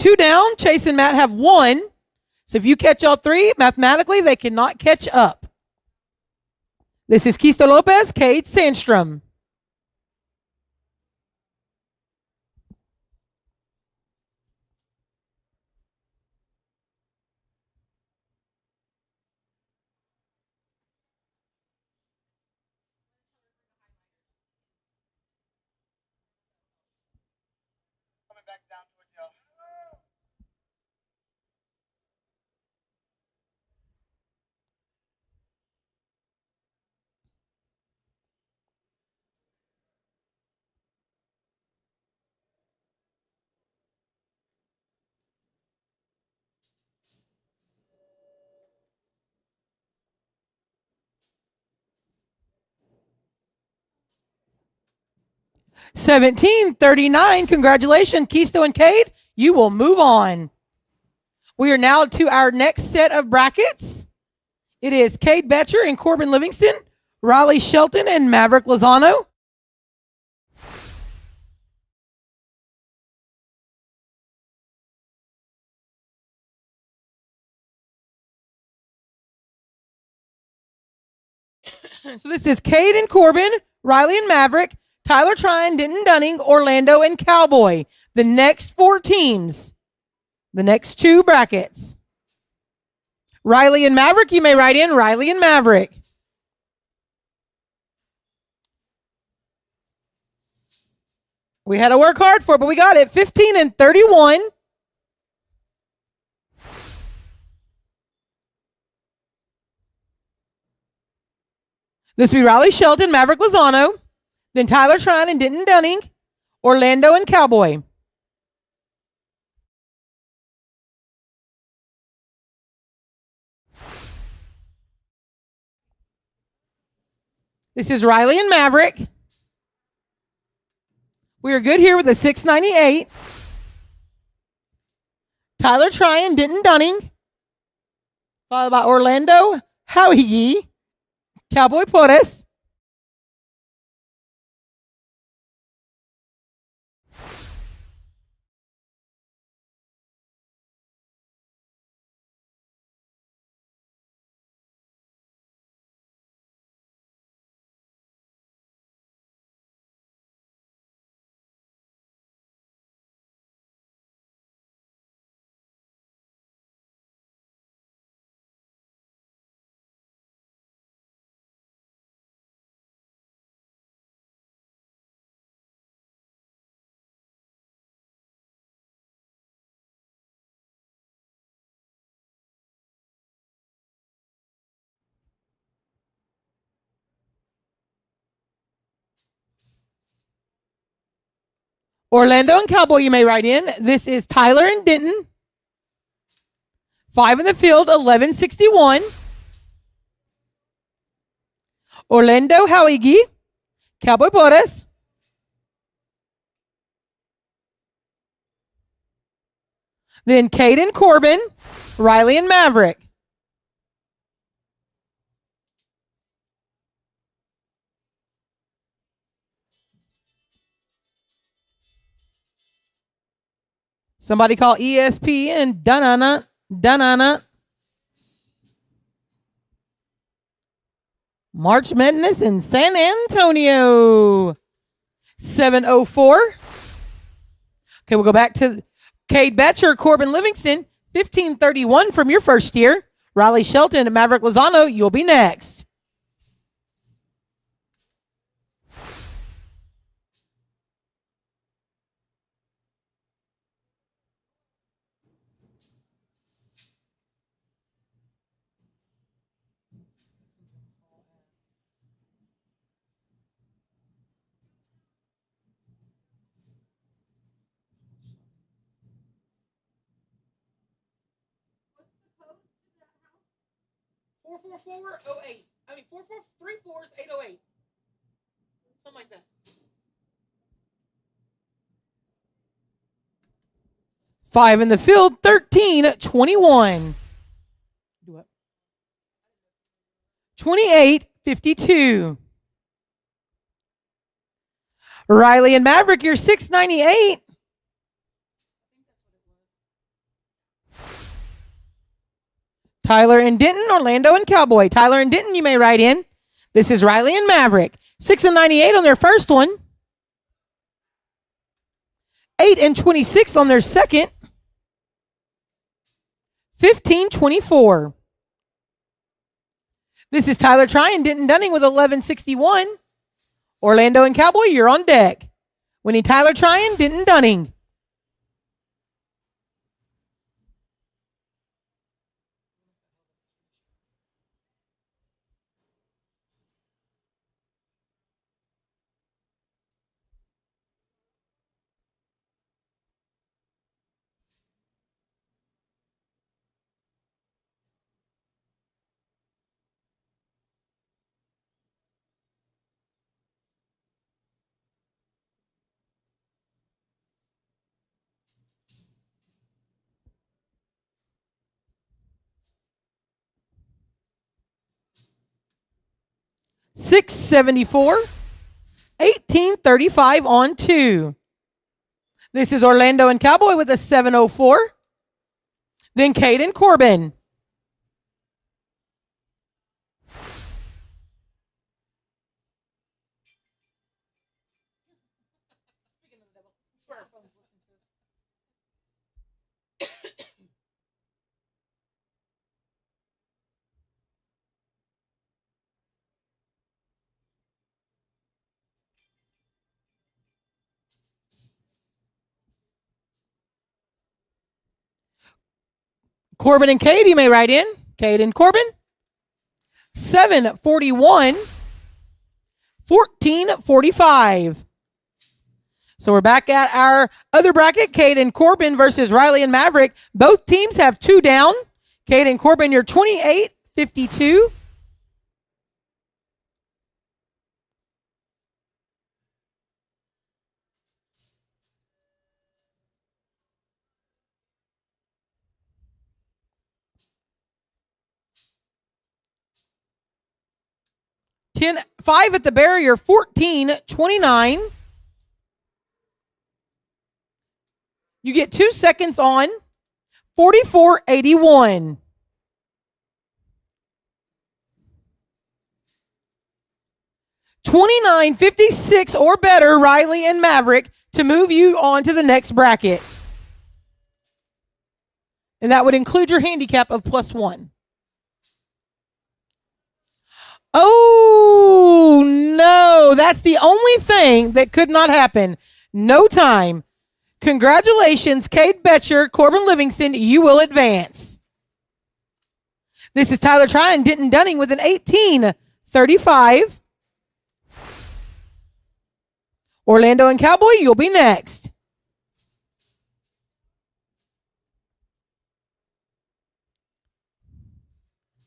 2 down. Chase and Matt have 1. So if you catch all 3, mathematically, they cannot catch up. This is Keisto Lopez, Cade Sandstrom. Back down to it, y'all. 17-39. Congratulations, Keisto and Cade. You will move on. We are now to our next set of brackets. It is Cade Betcher and Corbin Livingston, Riley Shelton and Maverick Lozano. So this is Cade and Corbin, Riley and Maverick, Tyler Tryon, Denton Dunning, Orlando, and Cowboy. The next 4 teams. The next 2 brackets. Riley and Maverick, you may write in Riley and Maverick. We had to work hard for it, but we got it. 15-31. This will be Riley Shelton, Maverick Lozano, then Tyler Tryon and Denton Dunning, Orlando and Cowboy. This is Riley and Maverick. We are good here with a 698. Tyler Tryon, Denton Dunning, followed by Orlando Howie, Cowboy Portis. Orlando and Cowboy, you may write in. This is Tyler and Denton. 5 in the field, 1161. Orlando Howie, Cowboy Portis. Then Cade and Corbin, Riley and Maverick. Somebody call ESPN. Dun-dun-dun. March Madness in San Antonio. 704. Okay, we'll go back to Cade Betcher, Corbin Livingston. 1531 from your first year. Riley Shelton and Maverick Lozano, you'll be next. What's the code to that house? 44408. I mean 4434 is 808. Something like that. 5 in the field, 13-21. 28-52. Riley and Maverick, you're 698. Tyler and Denton, Orlando and Cowboy. Tyler and Denton, you may write in. This is Riley and Maverick. 6 and 98 on their first one. 8 and 26 on their second. 15-24. This is Tyler Tryon, Denton Dunning with 1161. Orlando and Cowboy, you're on deck. We need Tyler Tryon, Denton Dunning. $674, $18.35 on 2. This is Orlando and Cowboy with a 704. Then Caden Corbin. Corbin and Cade, you may write in. Cade and Corbin. 741, 1445. So we're back at our other bracket, Cade and Corbin versus Riley and Maverick. Both teams have 2 down. Cade and Corbin, you're 28-52. Five at the barrier, 14-29. You get 2 seconds on, 44-81. $29.56 or better, Riley and Maverick, to move you on to the next bracket. And that would include your handicap of +1. Oh, no. That's the only thing that could not happen. No time. Congratulations, Cade Betcher, Corbin Livingston. You will advance. This is Tyler Tryon, Denton Dunning with an 18-35. Orlando and Cowboy, you'll be next.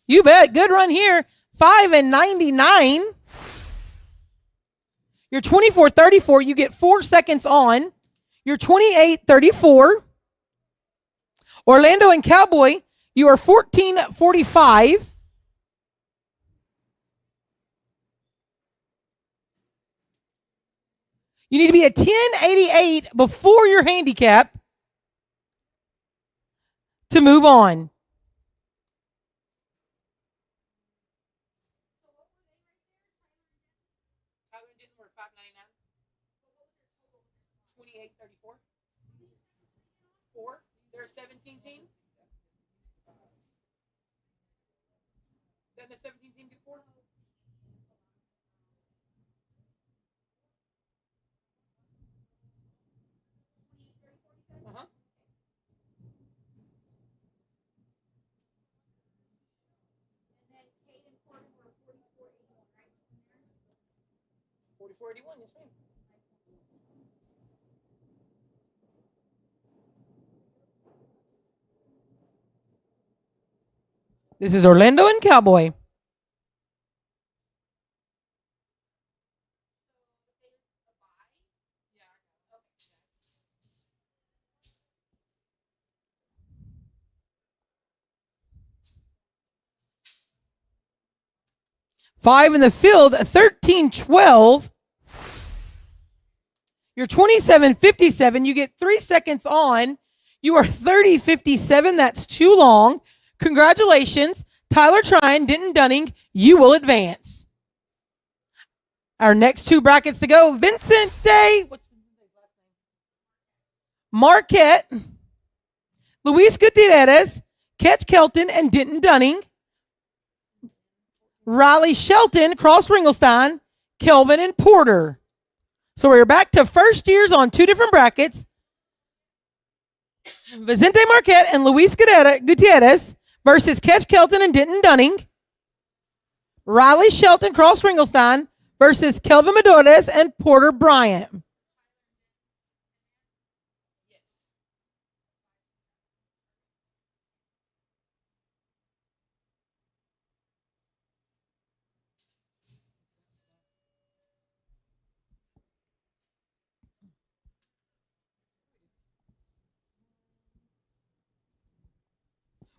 You bet. Good run here. 5 and 99. You're 24-34. You get 4 seconds on. You're 28-34. Orlando and Cowboy, you are 14-45. You need to be a 1088 before your handicap to move on. Tyler and Denton were 599. 28-34. 4. There are 17 teams. Then the 17 team get 4. Uh-huh. And then Cade and Corbin were 44-81, right? 44-81, yes, ma'am. This is Orlando and Cowboy. Five in the field, 13-12. You're 27-57. You get 3 seconds on. You are 30-57. That's too long. Congratulations, Tyler Trine, Denton Dunning, you will advance. Our next two brackets to go, Vincent Day, Marquette, Luis Gutierrez, Ketch Kelton, and Denton Dunning. Riley Shelton, Cross Ringelstein, Kelvin, and Porter. So we're back to first years on two different brackets. Vicente Marquette and Luis Gutierrez versus Ketch Kelton and Denton Dunning. Riley Shelton, Cross Ringelstein versus Kelvin Medores and Porter Bryant.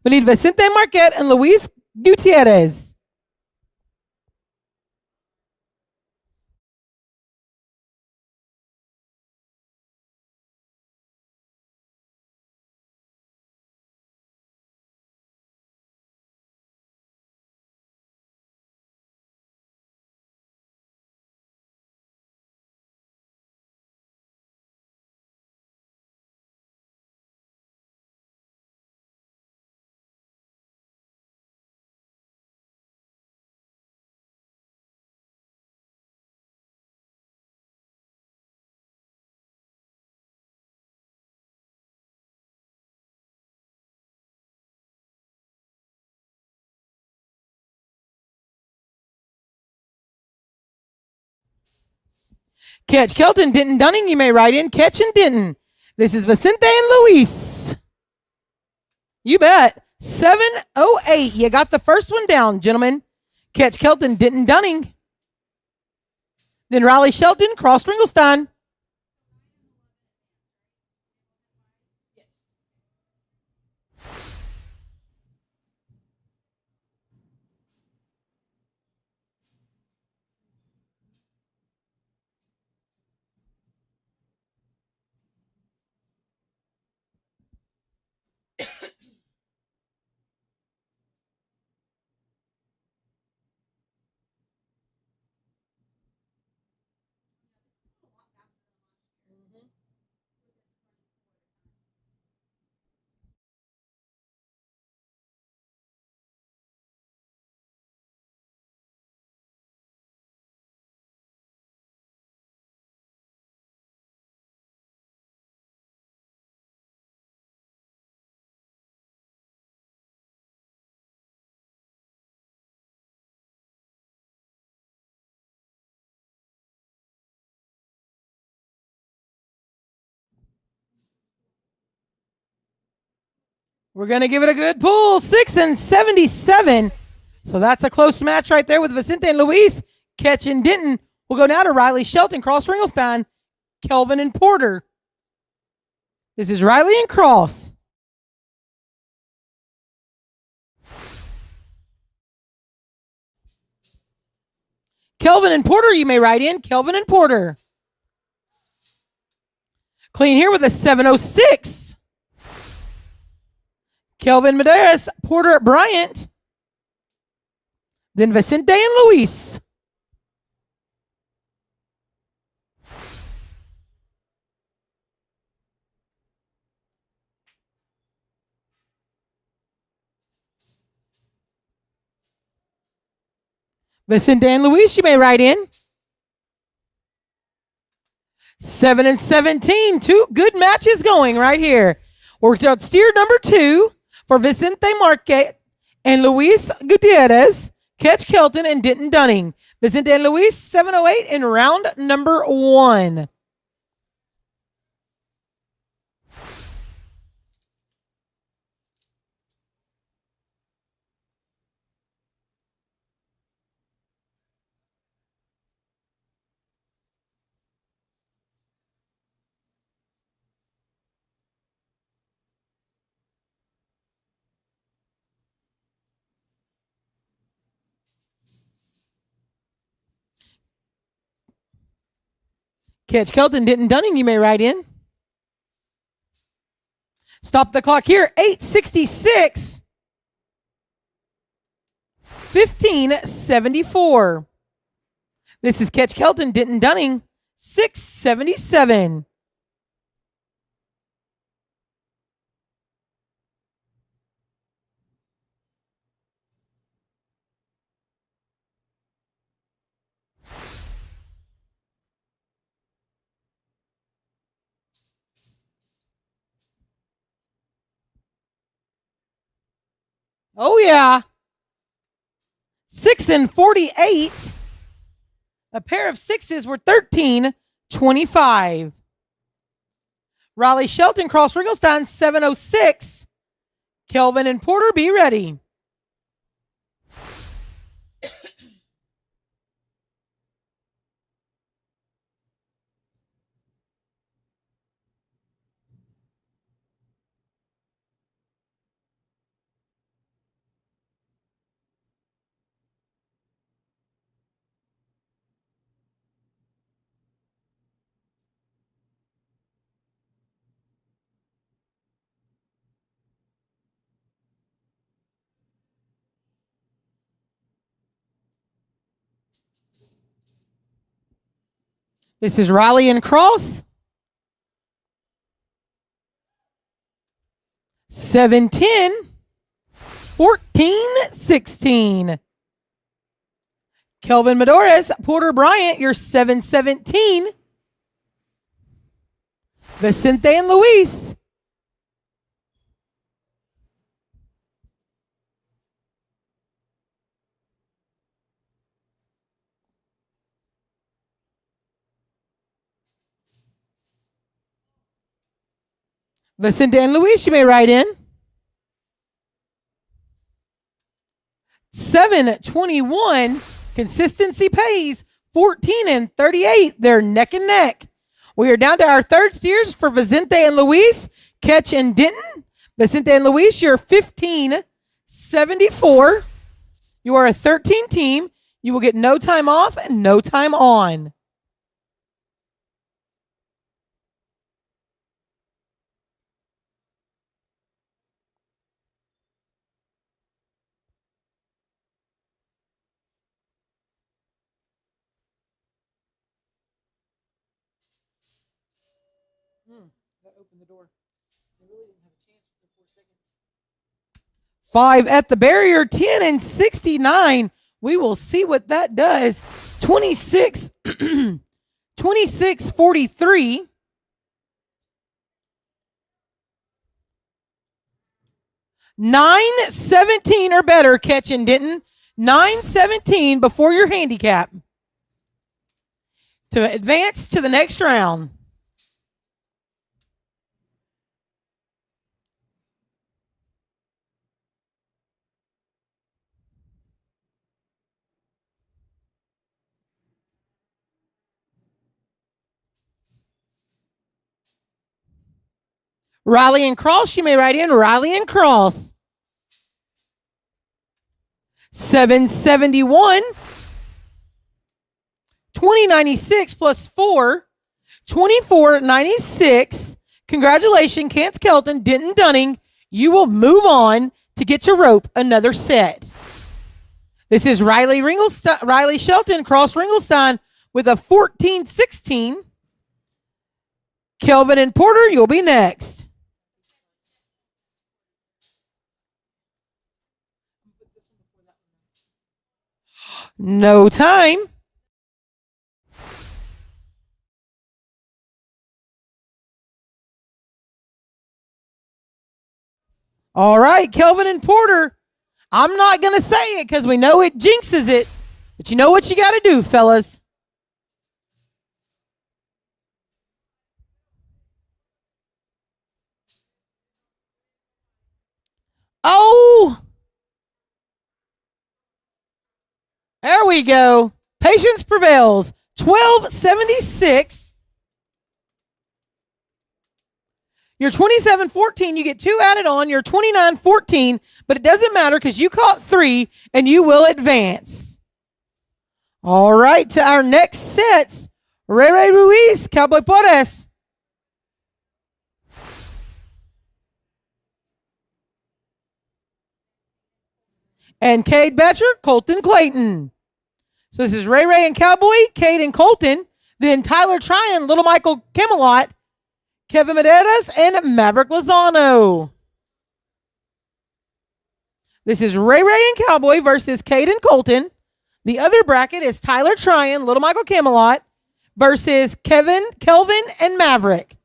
We need Vicente Marquette and Luis Gutierrez. Ketch Kelton, Denton Dunning, you may write in. Ketch and Denton. This is Vicente and Luis. You bet. 708. You got the first one down, gentlemen. Ketch Kelton, Denton Dunning. Then Riley Shelton, Cross Ringelstein. We're going to give it a good pull. 6 and 77. So that's a close match right there with Vicente and Luis. Ketch and Denton. We'll go now to Riley Shelton, Cross Ringelstein, Kelvin and Porter. This is Riley and Cross. Kelvin and Porter, you may write in. Kelvin and Porter. Clean here with a 706. Kelvin Medeiros, Porter Bryant. Then Vicente and Luis. Vicente and Luis, you may write in. 7 and 17. Two good matches going right here. We're at steer number 2 for Vicente Marquette and Luis Gutierrez, Ketch Kelton, and Denton Dunning. Vicente and Luis, 708 in round number 1. Ketch Kelton, Denton Dunning, you may write in. Stop the clock here, 866. 1574. This is Catch Kelton, Denton Dunning, 677. Oh, yeah. 6 and 48. A pair of sixes were 1325. Raleigh Shelton, Cross Ringelstein, 706. Kelvin and Porter, be ready. This is Riley and Cross. 710, 14, 16. Kelvin Medores, Porter Bryant, your 717. Vicente and Luis. Vicente and Luis, you may write in. 721, consistency pays. 14 and 38, they're neck and neck. We are down to our third steers for Vicente and Luis, Catch and Denton. Vicente and Luis, you're 1574. You are a 13 team. You will get no time off and no time on. That opened the door. They really didn't have a chance for 4 seconds. 5 at the barrier, 10 and 69. We will see what that does. 26, 26, 43. 9-17 or better, Catch and Denton. 9-17 before your handicap to advance to the next round. Riley and Cross, you may write in Riley and Cross. 771. 2096 plus 4. 2496. Congratulations, Catch Kelton, Denton Dunning. You will move on to get your rope another set. This is Riley Shelton, Cross Ringelstein with a 14-16. Kelvin and Porter, you'll be next. No time. All right, Kelvin and Porter. I'm not going to say it because we know it jinxes it. But you know what you got to do, fellas. Oh! There we go. Patience prevails. 1276. Your 2714, you get 2 added on. Your 2914, but it doesn't matter because you caught 3 and you will advance. All right, to our next sets. Ray Ruiz, Cowboy Porres. And Cade Betcher, Colton Clayton. So this is Ray Ray and Cowboy, Cade and Colton. Then Tyler Tryon, Little Michael Camelot, Kevin Medeiros, and Maverick Lozano. This is Ray Ray and Cowboy versus Cade and Colton. The other bracket is Tyler Tryon, Little Michael Camelot versus Kelvin, and Maverick.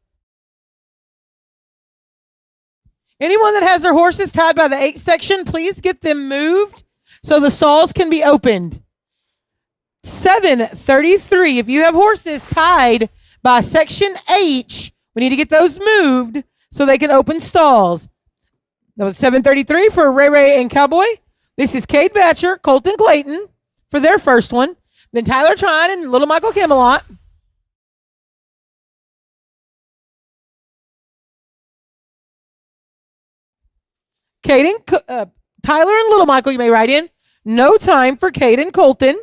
Anyone that has their horses tied by the 8 section, please get them moved so the stalls can be opened. 7:33. If you have horses tied by section H, we need to get those moved so they can open stalls. That was 7:33 for Ray Ray and Cowboy. This is Cade Betcher, Colton Clayton for their first one. Then Tyler Tryon and Little Michael Camelot. Tyler and Little Michael, you may write in. No time for Cade and Colton.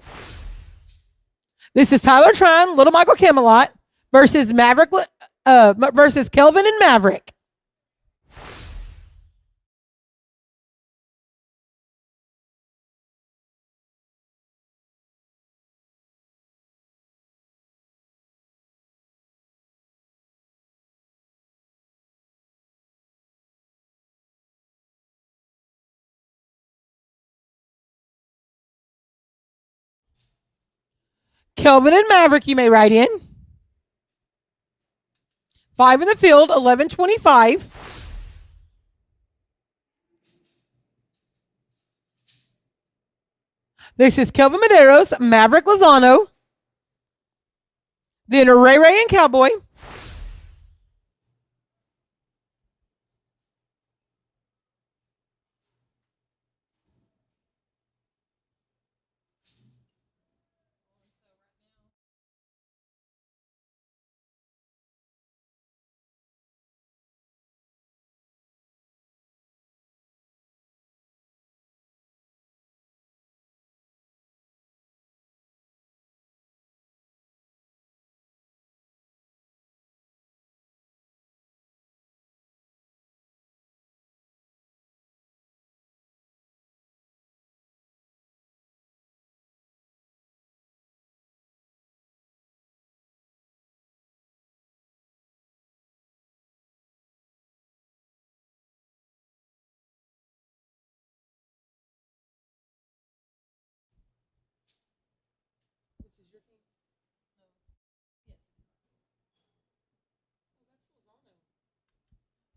This is Tyler Tryon, Little Michael Camelot versus Maverick versus Kelvin and Maverick. Kelvin and Maverick, you may write in. 5 in the field, 11:25. This is Kelvin Medeiros, Maverick Lozano. Then Ray Ray and Cowboy.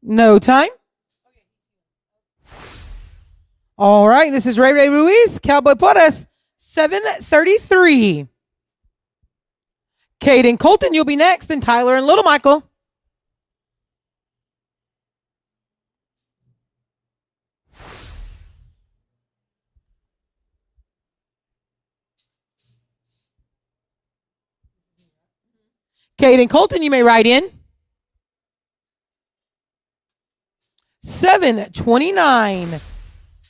No time. All right, this is Ray Ray Ruiz, Cowboy Porras, 7:33. Cade and Colton, you'll be next, and Tyler and Little Michael. Cade and Colton, you may write in. 7:29.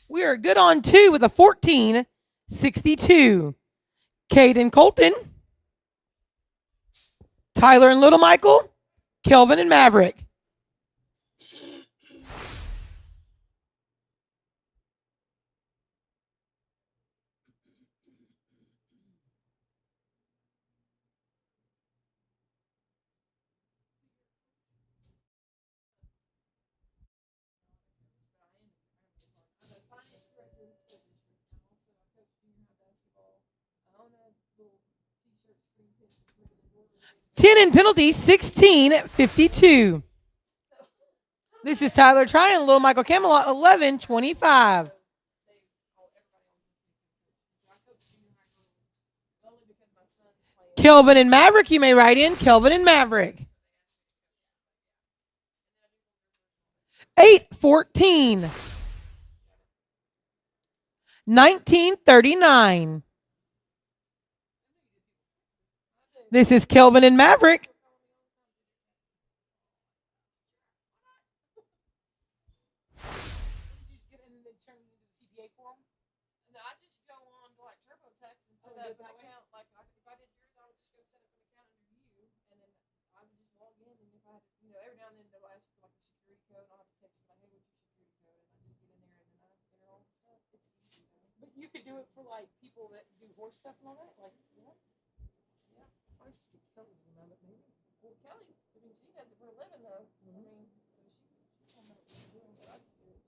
We are good on 2 with a 14:62. Cade and Colton. Tyler and Little Michael. Kelvin and Maverick. Ten in penalty, 16:52. This is Tyler Tryon, Little Michael Camelot, 11:25. Kelvin and Maverick, you may write in. Kelvin and Maverick. 8:14. 19:39. This is Kelvin and Maverick. do it for like people that do horse stuff and all that? Like, yeah. I just get Kelly to know it, maybe. Well, Kelly's, I mean, she does it for a living, though. I mean, so she don't know what she's doing, but I just do it.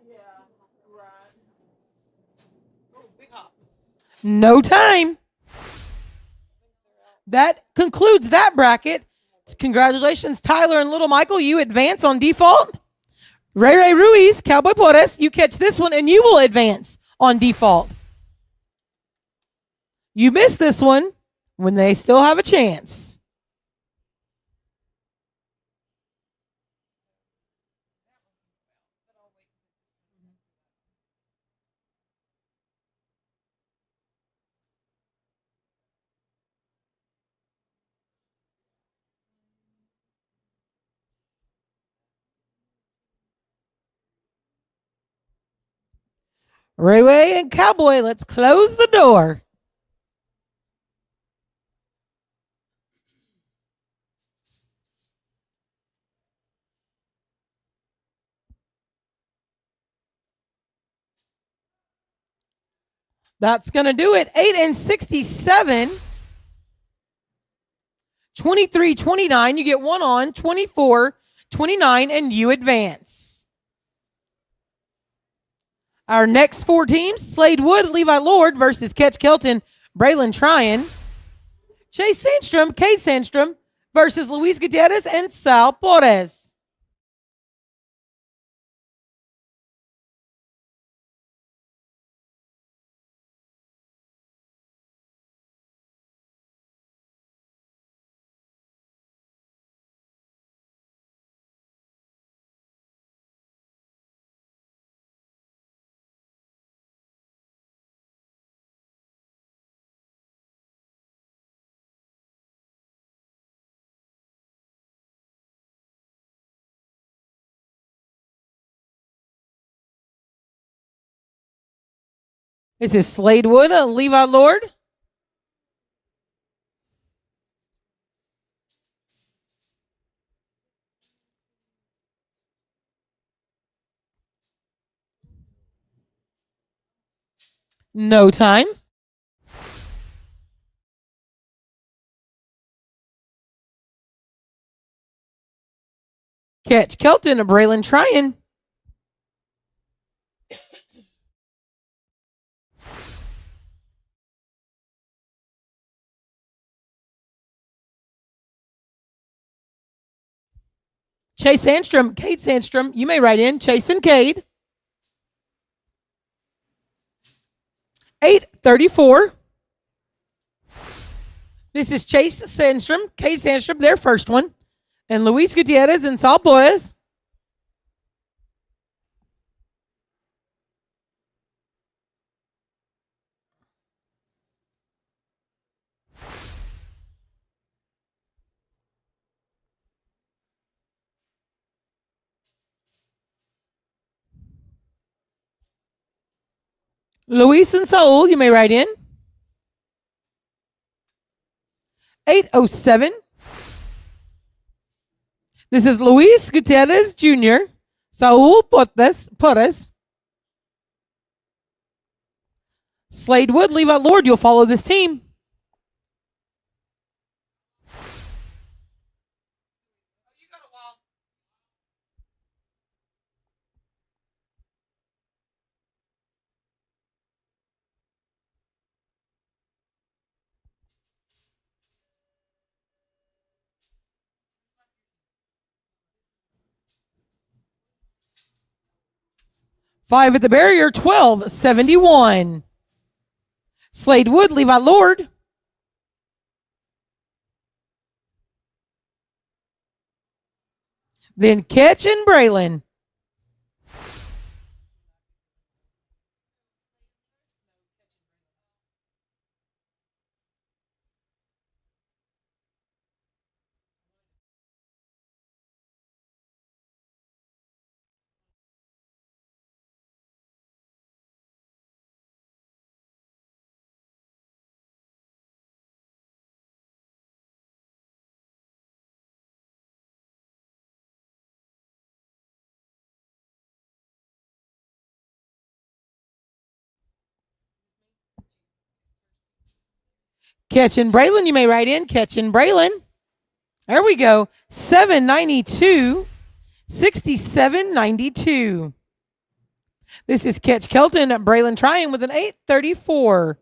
Yeah, right. Oh, big hop. No time. That concludes that bracket. Congratulations, Tyler and Little Michael. You advance on default. Ray Ray Ruiz, Cowboy Portis, you catch this one and you will advance on default. You missed this one when they still have a chance. Ray Ray and Cowboy, let's close the door. That's going to do it. 8 and 67. 23 29. You get one on. 24 29, and you advance. Our next four teams: Slade Wood, Levi Lord versus Ketch Kelton, Braylon Tryon. Chase Sandstrom, Cade Sandstrom versus Luis Gutierrez and Sal Porres. This is Slade Wood and Levi Lord. No time. Ketch Kelton, Braylon Tryon. Chase Sandstrom, Cade Sandstrom. You may write in Chase and Cade. 8:34. This is Chase Sandstrom, Cade Sandstrom, their first one, and Luis Gutierrez and Sal Porres. Luis and Saul, you may write in. 8:07. This is Luis Gutierrez Jr., Saul Porres. Slade Wood, Levi Lord, you'll follow this team. Five at the barrier, 12:71. Slade Wood, Levi Lord. Then Ketch and Braylon. Catching Braylon, you may write in. Catching Braylon. There we go. 792, 6792. This is Catch Kelton at Braylon trying with an 834.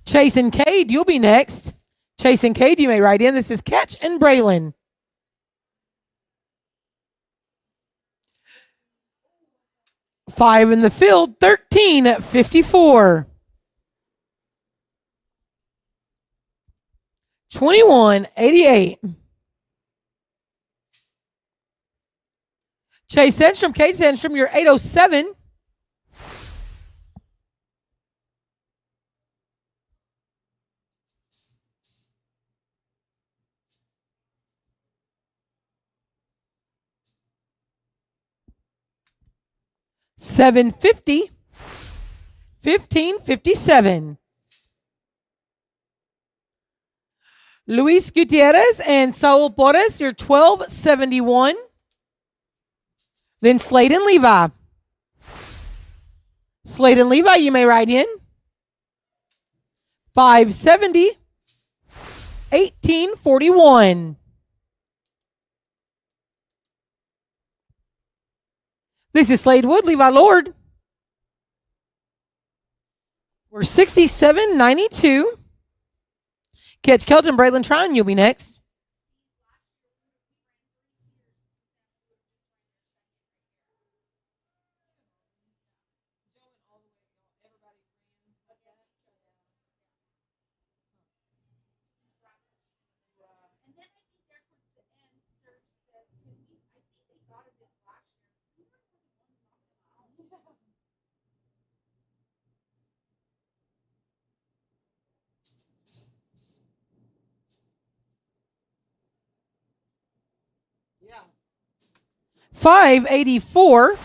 Chase and Cade, you'll be next. Chase and Cade, you may write in. This is Catch and Braylon. Five in the field, 1354. 2188. Chase Sandstrom, Cade Sandstrom, you're 807. $750, 1557. Luis Gutierrez and Saul Porras, you're 1271. Then Slade and Levi. Slade and Levi, you may write in. 570, 1841. This is Slade Wood, Levi Lord. We're 6792. Catch Kelton, Braylon Trine, you'll be next. Yeah. 584.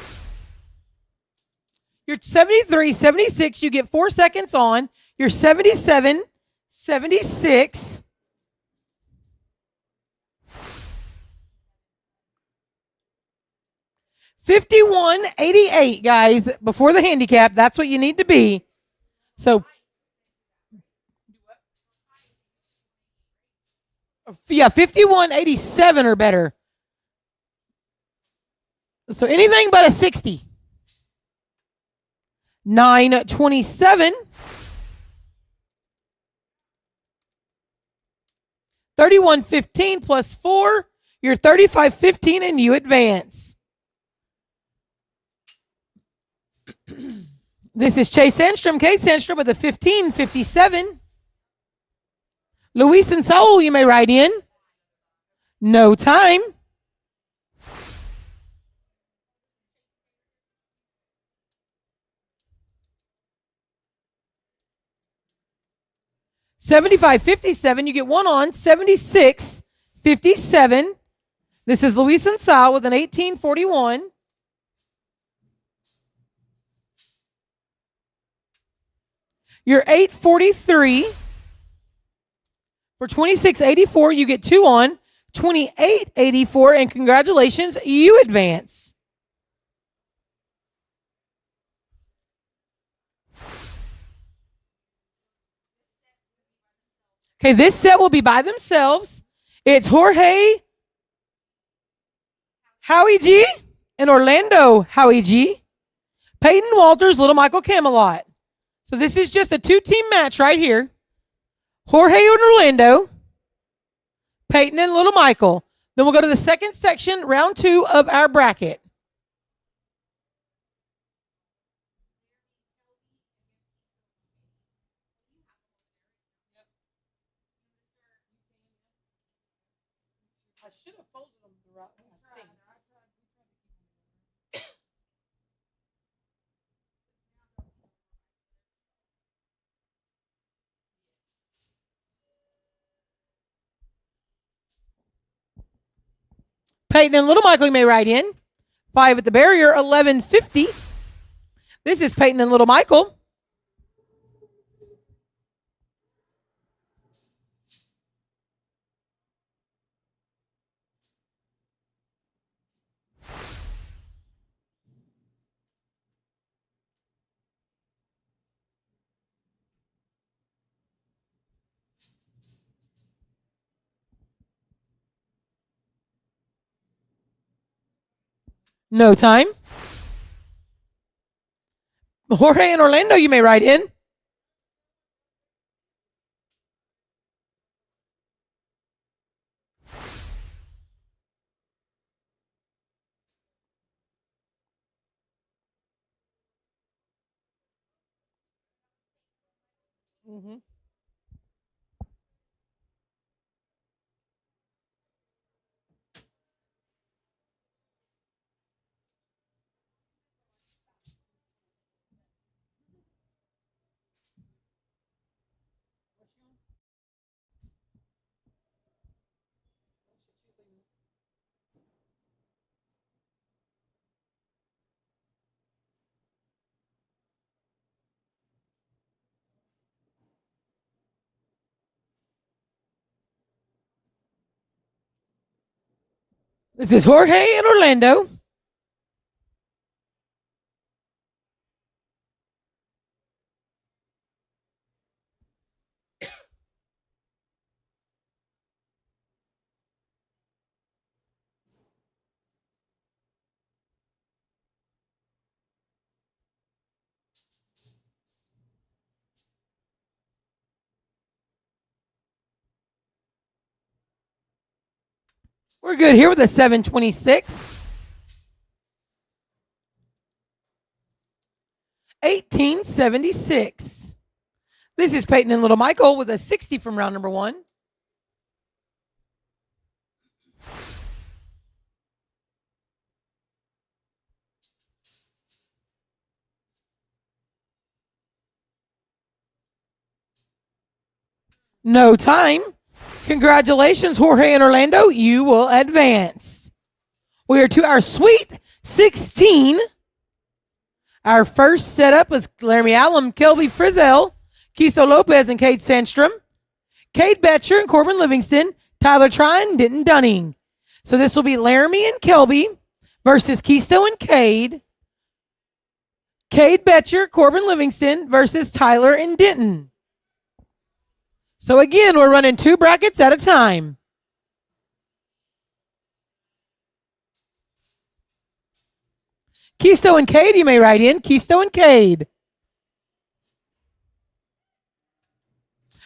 You're 73, 76. You get 4 seconds on. You're 77, 76. $51.88, guys, before the handicap. That's what you need to be. So, yeah, 51.87 or better. So anything but a 60. 927. 31.15 plus 4. You're 35.15 and you advance. This is Chase Sandstrom, Cade Sandstrom with a 15.57. Luis and Saul, you may write in. No time. $75.57. You get one on. $76.57. This is Luis and Saul with an 18.41. You're 843. For 26.84, you get two on. 28.84, and congratulations, you advance. Okay, this set will be by themselves. It's Jorge Howie G and Orlando Howie G. Peyton Walters, Little Michael Camelot. So this is just a two-team match right here. Jorge and Orlando, Peyton and Little Michael. Then we'll go to the second section, round 2 of our bracket. I should have folded them the right way, I think. Peyton and Little Michael, you may write in. 5 at the barrier, 11.50. This is Peyton and Little Michael. No time. Jorge and Orlando, you may write in. Mm-hmm. This is Jorge and Orlando. We're good here with a 726. 1876. This is Peyton and Little Michael with a 60 from round number 1. No time. Congratulations, Jorge and Orlando. You will advance. We are to our Sweet 16. Our first setup was Laramie Allen, Kelby Frizzell, Kiso Lopez, and Cade Sandstrom. Cade Betcher and Corbin Livingston, Tyler Trine, Denton Dunning. So this will be Laramie and Kelby versus Kisto and Cade. Cade Betcher, Corbin Livingston versus Tyler and Denton. So again, we're running 2 brackets at a time. Kisto and Cade, you may write in. Kisto and Cade.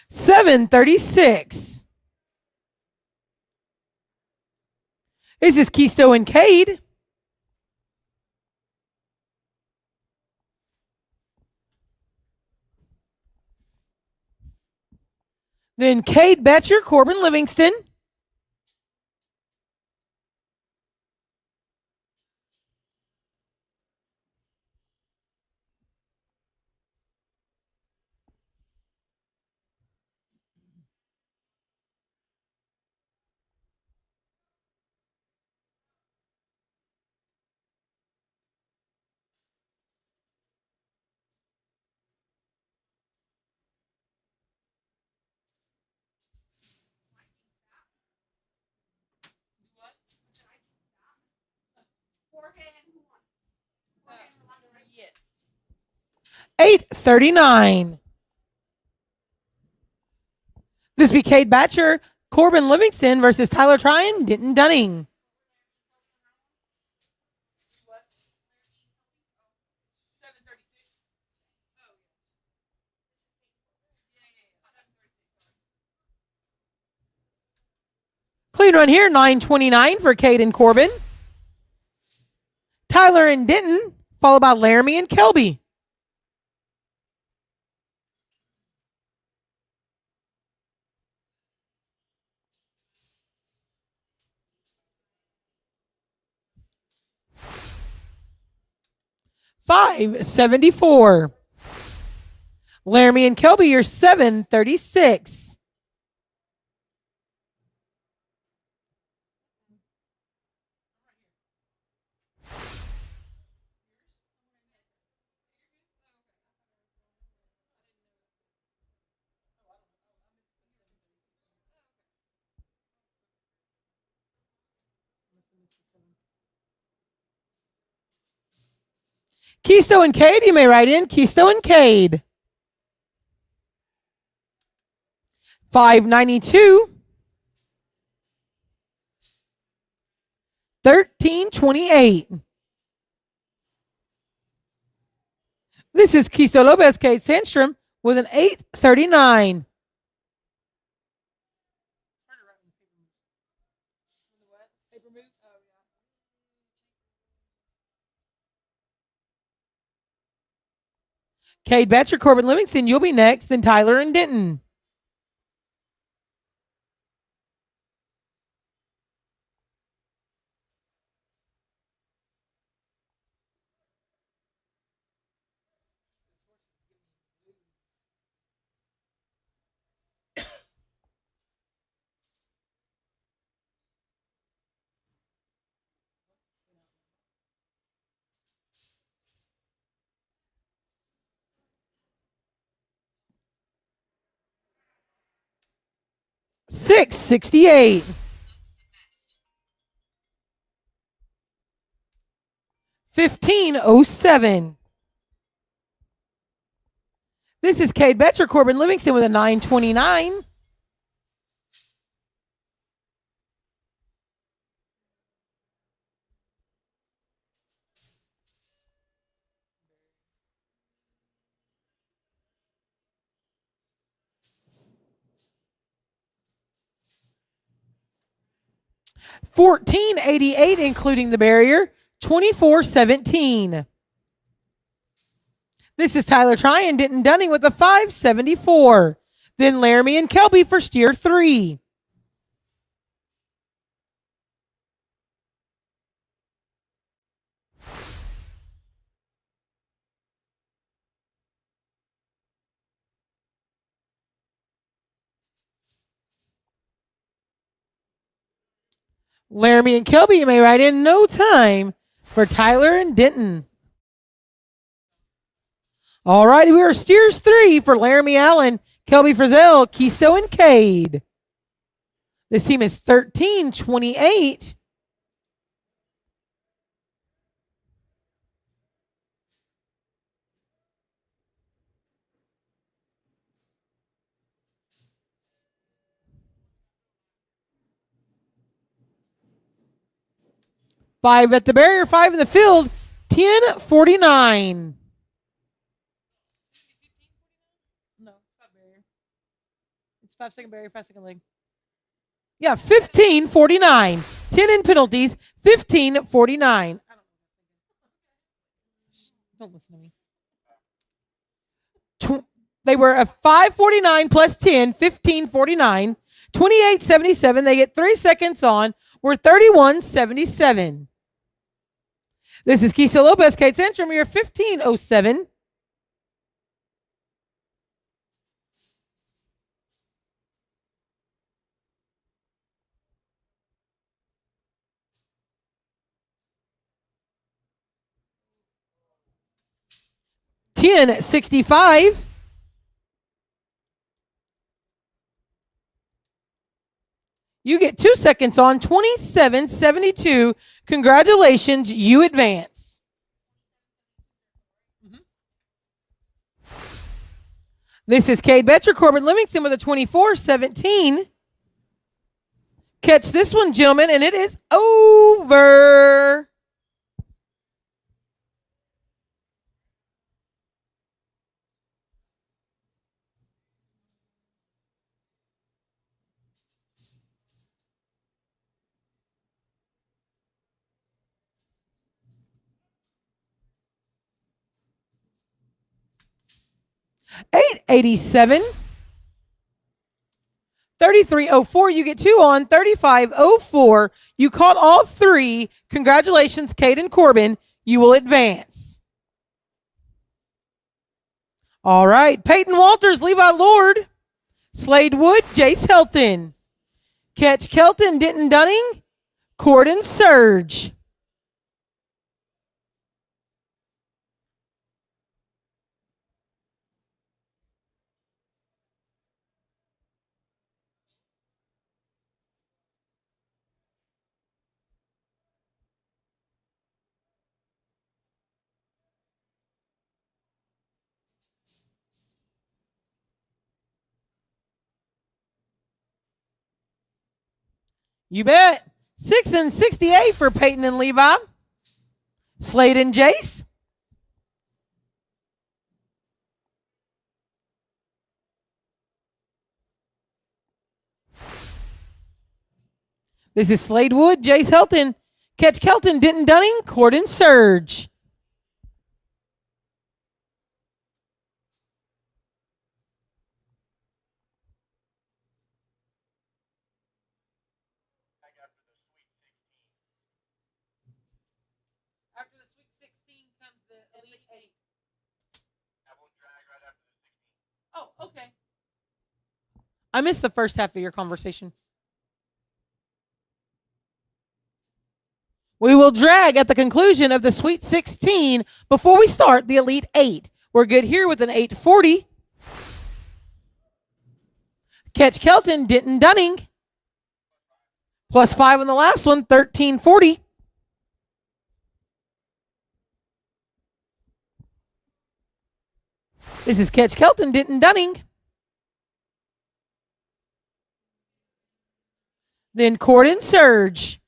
736. This is Kisto and Cade. Then Cade Betcher, Corbin Livingston. Yes. 839. This be Cade Batcher, Corbin Livingston versus Tyler Tryon, Denton Dunning. Clean run here, 929 for Cade and Corbin. Tyler and Denton, followed by Laramie and Kelby. $574. Laramie and Kelby, you're 736. Kisto and Cade, you may write in. Kisto and Cade. 592. 1328. This is Kiso Lopez, Kate Sandstrom with an 839. What? Paper moves? Oh, yeah. Cade Betcher, Corbin Livingston, you'll be next, then Tyler and Denton. $668. 1507. This is Cade Betcher, Corbin Livingston with a 929. $1488, including the barrier. 2417. This is Tyler Tryon, Denton Dunning with a 574. Then Laramie and Kelby for steer 3. Laramie and Kelby, you may ride in no time for Tyler and Denton. All righty, we are steers 3 for Laramie Allen, Kelby Frizzell, Kisto, and Cade. This team is 1328. Five at the barrier, 5 in the field, 1049. No, it's 5 barrier. It's 5-second barrier, 5-second leg. Yeah, 1549. 10 in penalties, 1549. Don't listen to me. They were a 549 plus 10, 1549. 2877. They get 3 seconds on. We're 3177. This is Kiso Lopez, Kate Sandstrom. You're 1507. $10.65. You get 2 seconds on 27.72. Congratulations, you advance. This is Cade Betcher, Corbin Livingston with a 24.17. Catch this one, gentlemen, and it is over. $887. 3304. You get 2 on 3504. You caught all 3. Congratulations, Cade and Corbin. You will advance. All right. Peyton Walters, Levi Lord, Slade Wood, Jace Helton. Catch Kelton, Denton Dunning, Corden Surge. You bet. 6 and 68 for Peyton and Levi. Slade and Jace. This is Slade Wood, Jace Helton. Catch Kelton, Denton Dunning, Corden Surge. After the Sweet 16 comes the Elite 8. That will drag right after the 16. Oh, okay. I missed the first half of your conversation. We will drag at the conclusion of the Sweet 16 before we start the Elite 8. We're good here with an 840. Catch Kelton, Denton Dunning. +5 on the last one, 1340. This is Catch Kelton, Denton Dunning. Then Corden Surge.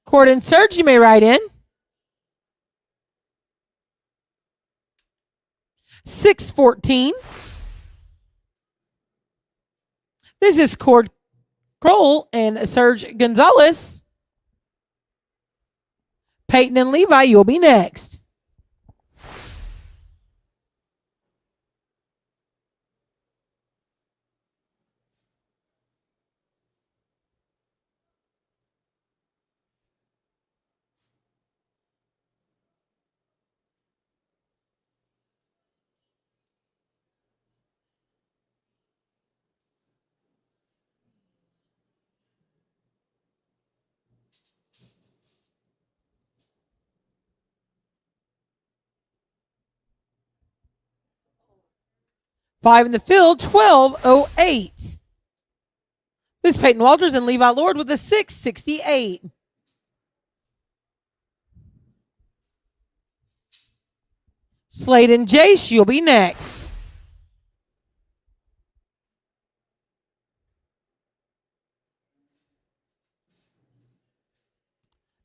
Corden Surge, you may write in. 614. This is Cord Kroll and Serge Gonzalez. Peyton and Levi, you'll be next. Five in the field, 1208. This is Peyton Walters and Levi Lord with a 668. Slade and Jace, you'll be next.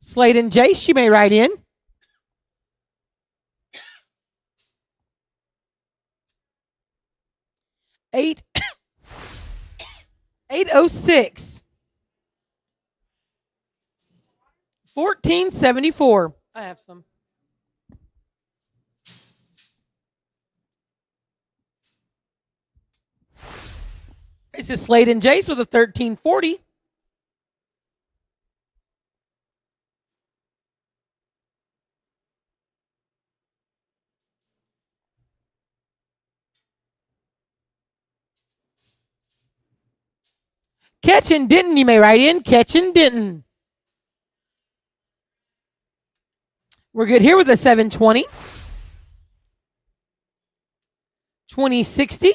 Slade and Jace, you may write in. 806. 1474. I have some. This is Slade and Jace with a 1340. Catch and Denton, you may write in. Catch and Denton. We're good here with a 720. 2060.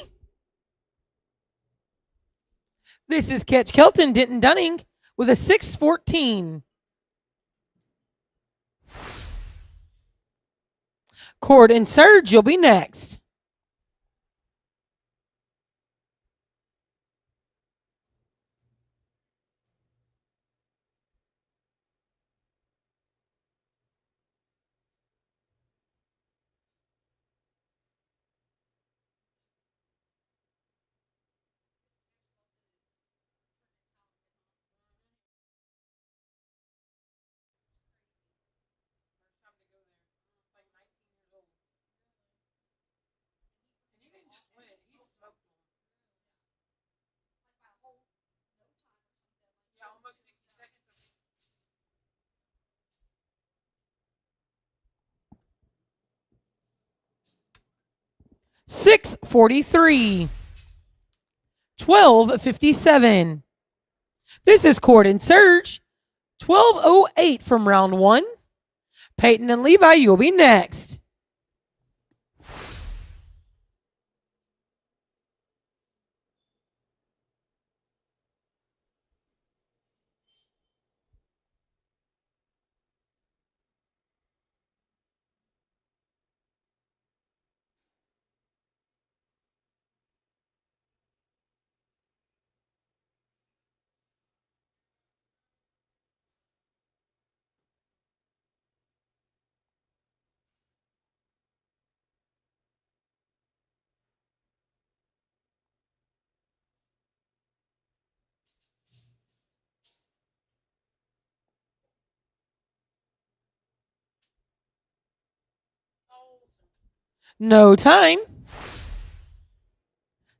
This is Catch Kelton, Denton Dunning with a 614. Cord and Surge, you'll be next. $643. 1257. This is Cord and Surge. 1208 from round one. Peyton and Levi, you'll be next. No time.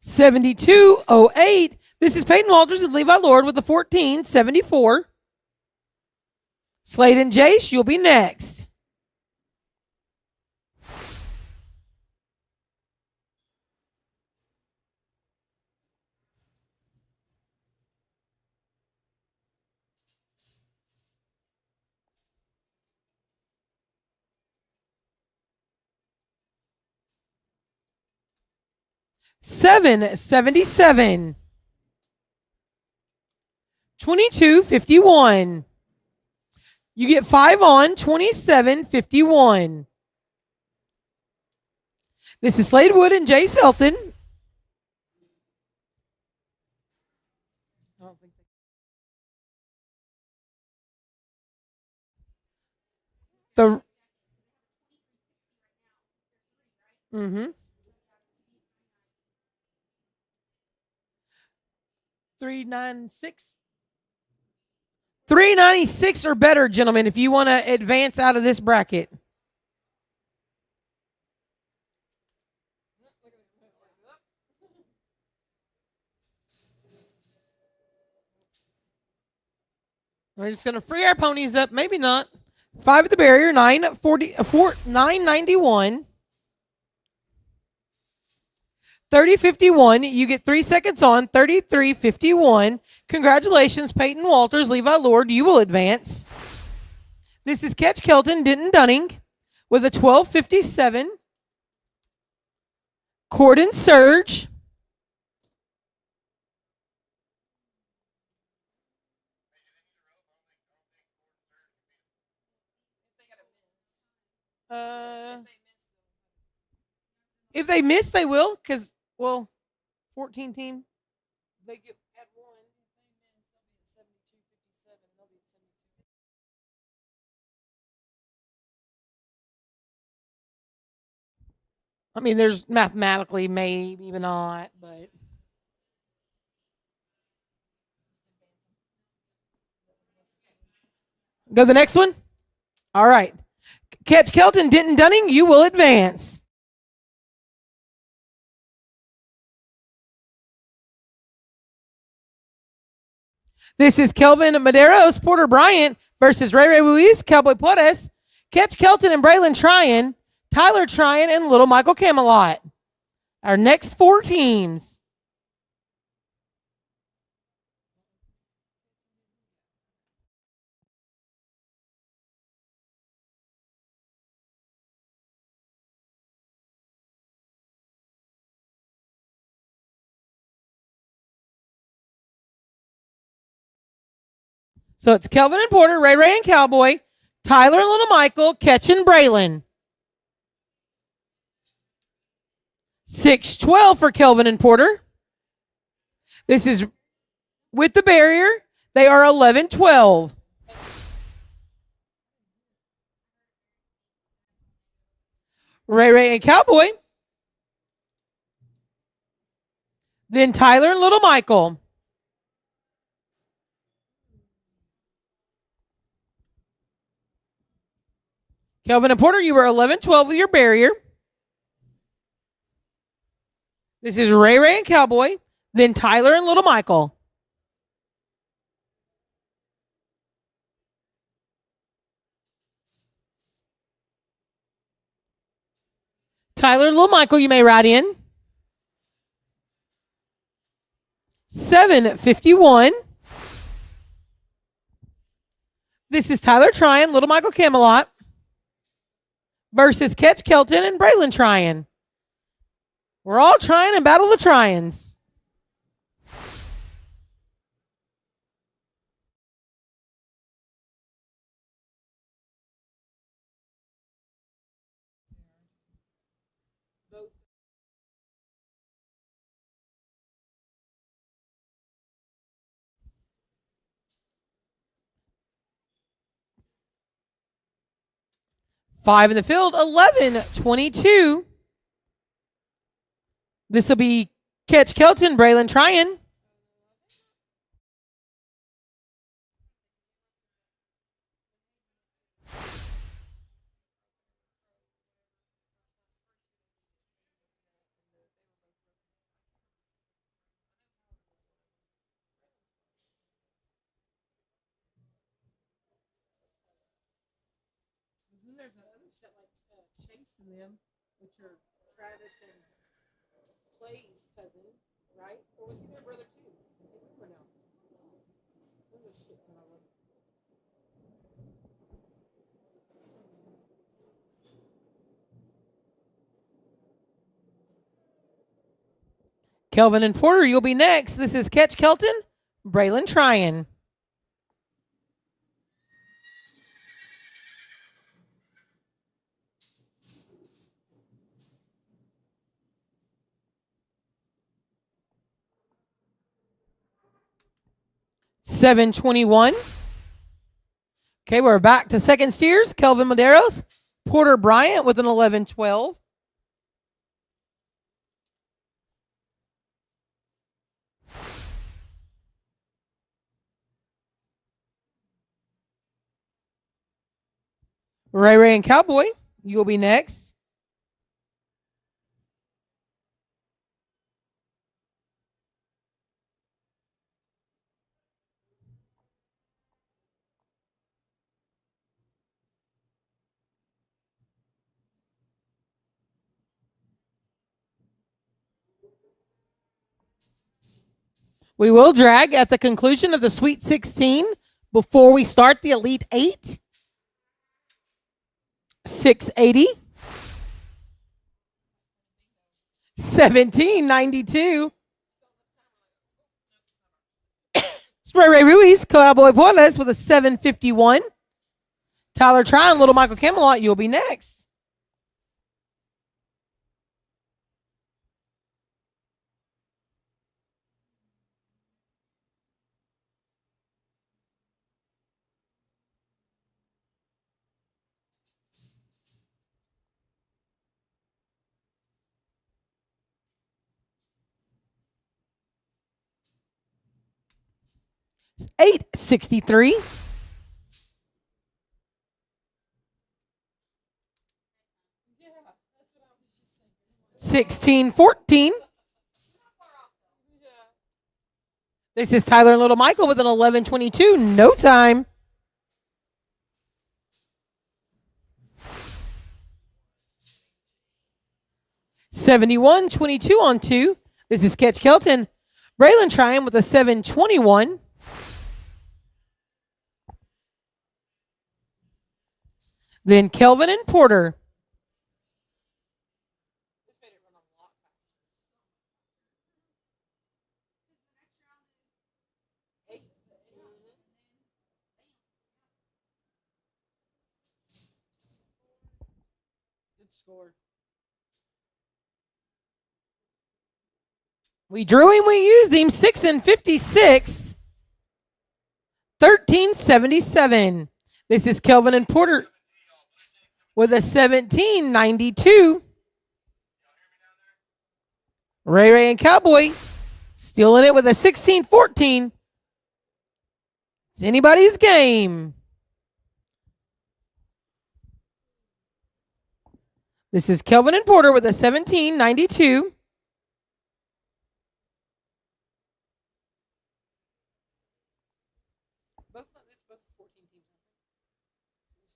72:08. This is Peyton Walters and Levi Lord with the 14:74. Slade and Jace, you'll be next. $777. 22:51. You get 5 on 27:51. This is Slade Wood and Jace Helton. The 396. 396 or better, gentlemen, if you want to advance out of this bracket. We're just going to free our ponies up. Maybe not. 5 at the barrier. 991. 30:51. You get 3 seconds on. 33:51. Congratulations, Peyton Walters, Levi Lord. You will advance. This is Ketch Kelton, Denton Dunning with a 12:57. Corden Surge. If they miss, they will, because, well, 14 team. They get at one. I mean, there's mathematically maybe not, but go to the next one. All right. Ketch Kelton, Denton Dunning, you will advance. This is Kelvin Maderos, Porter Bryant versus Ray Ray Ruiz, Cowboy Portes, Ketch Kelton and Braylon Tryon, Tyler Tryon, and Little Michael Camelot. Our next 4 teams. So it's Kelvin and Porter, Ray Ray and Cowboy, Tyler and Little Michael, Ketch and Braylon. 6:12 for Kelvin and Porter. This is with the barrier. They are 11:12. Ray Ray and Cowboy. Then Tyler and Little Michael. Kelvin and Porter, you were 11:12 with your barrier. This is Ray Ray and Cowboy. Then Tyler and Little Michael. Tyler and Little Michael, you may ride in. 7:51. This is Tyler Tryon, Little Michael Camelot versus Ketch Kelton and Braylon Tryon. We're all trying to battle the Tryons. Five in the field, 11:22. This will be Ketch Kelton, Braylon Tryon. that like chasing them, which are Travis and Clay's cousin, right? Or was he their brother too? I can't remember now. There's a shit ton of them. Kelvin and Porter, you'll be next. This is Catch Kelton, Braylon Tryon. $7.21. Okay, we're back to second steers. Kelvin Maderos, Porter Bryant with an 11.12. Ray and Cowboy, you'll be next. We will drag at the conclusion of the Sweet 16 before we start the Elite 8. 680. 1792. Spray Ray Ruiz, Cowboy Portales with a 751. Tyler Tryon, Little Michael Camelot, you'll be next. $863. Yeah, that's what I was just thinking. 1614. Yeah. This is Tyler and Little Michael with an 1122. No time. $71.22 on 2. This is Catch Kelton. Braylon Tryon with a 721. Then Kelvin and Porter. Good score. We drew him, we used him. 6 and 56. 1377. This is Kelvin and Porter with a 1792. Ray and Cowboy still in it with a 1614. It's anybody's game. This is Kelvin and Porter with a 1792. Both 14 teams.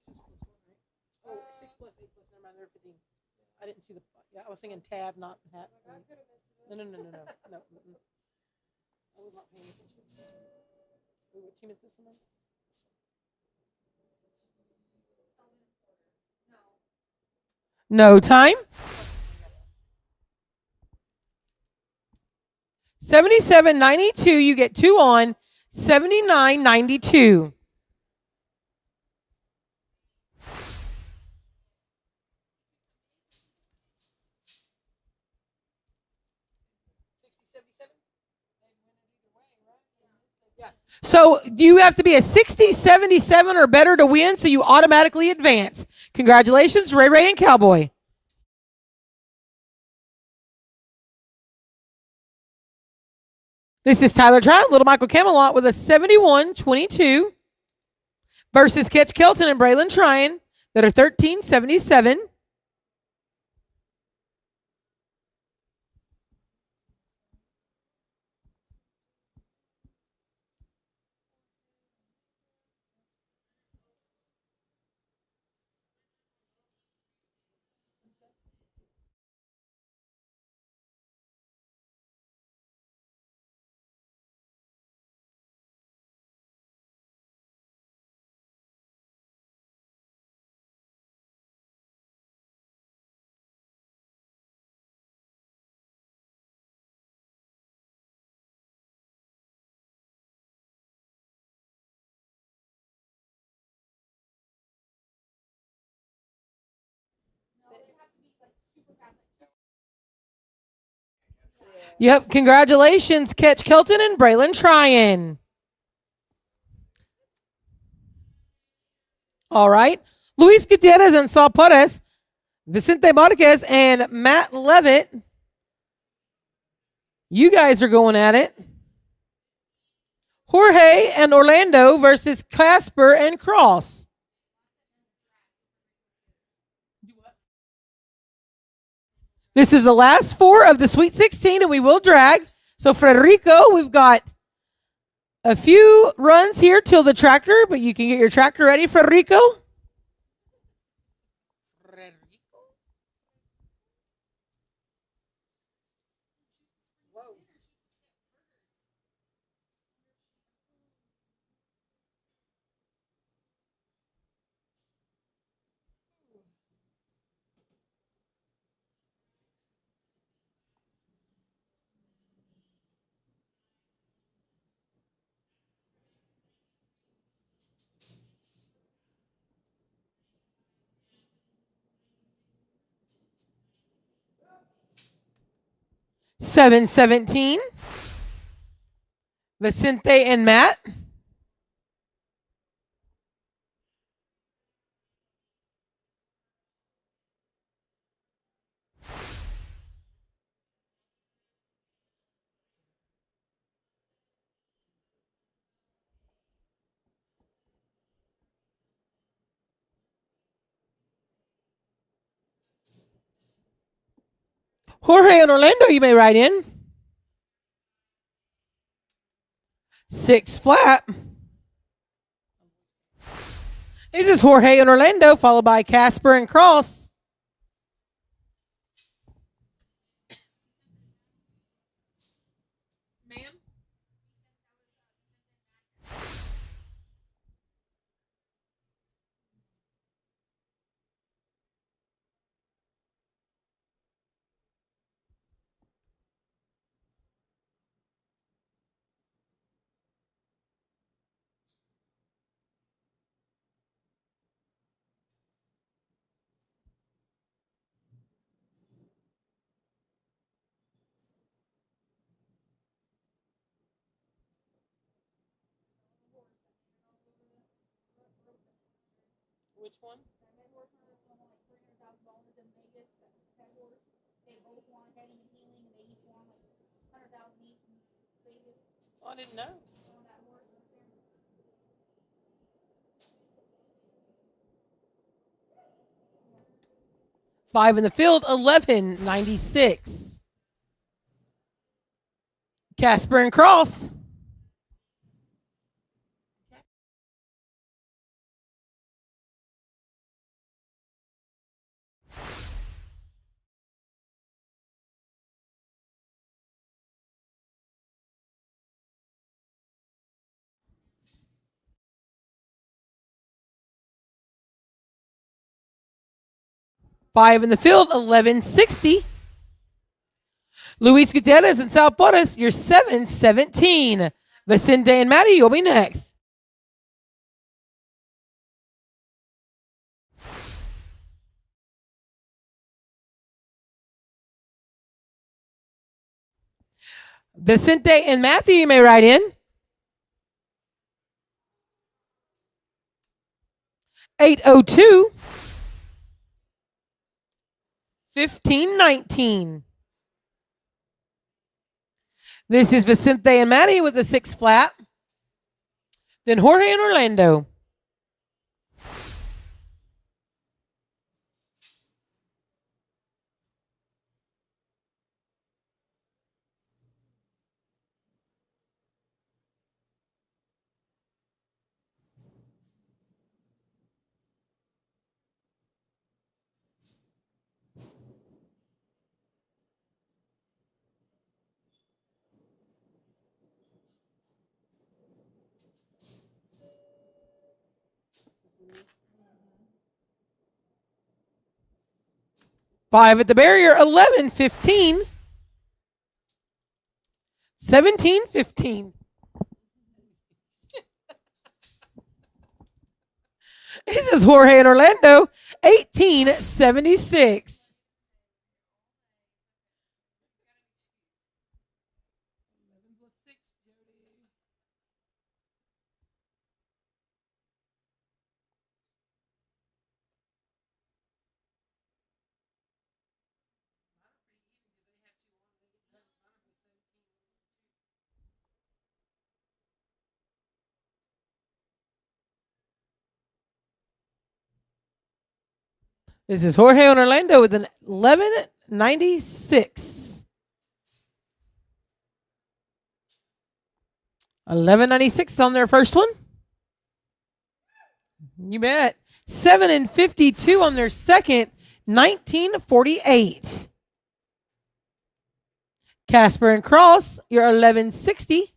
This is just plus 1, right? Oh, 6 plus 8 plus, never mind, they're 15. I didn't see the, yeah, I was thinking tab, not hat. No. I was not paying attention. Wait, what team is this one? No time. 77.92. You get 2 on. 79.92. So you have to be a 60, 77 or better to win, so you automatically advance. Congratulations, Ray and Cowboy. This is Tyler Trout, Little Michael Camelot with a 71.22 versus Catch Kelton and Braylon Tryon that are 13.77. Yep, congratulations, Ketch Kelton and Braylon Tryon. All right. Luis Gutierrez and Saul Perez, Vicente Marquez and Matt Levitt. You guys are going at it. Jorge and Orlando versus Casper and Cross. This is the last 4 of the Sweet 16, and we will drag. So, Frederico, we've got a few runs here till the tractor, but you can get your tractor ready, Frederico. 7-17. Vicente and Matt. Jorge and Orlando, you may ride in. 6 flat. This is Jorge and Orlando, followed by Casper and Cross. Ma'am? Which one? I didn't know. Five in the field, 11.96. Casper and Cross. Five in the field, 11.60. Luis Gutierrez and Sal Porras, you're 7-17. Vicente and Maddie, you'll be next. Vicente and Matthew, you may ride in. 8:02. 15-19. This is Vicente and Maddie with a 6 flat. Then Jorge and Orlando. Five at the barrier, 11-15. 17-15. This is Jorge and Orlando, 18-76. This is Jorge and Orlando with an 1196. 1196 on their first one. You bet. 7 and 52 on their second. 1948. Casper and Cross, your 1160.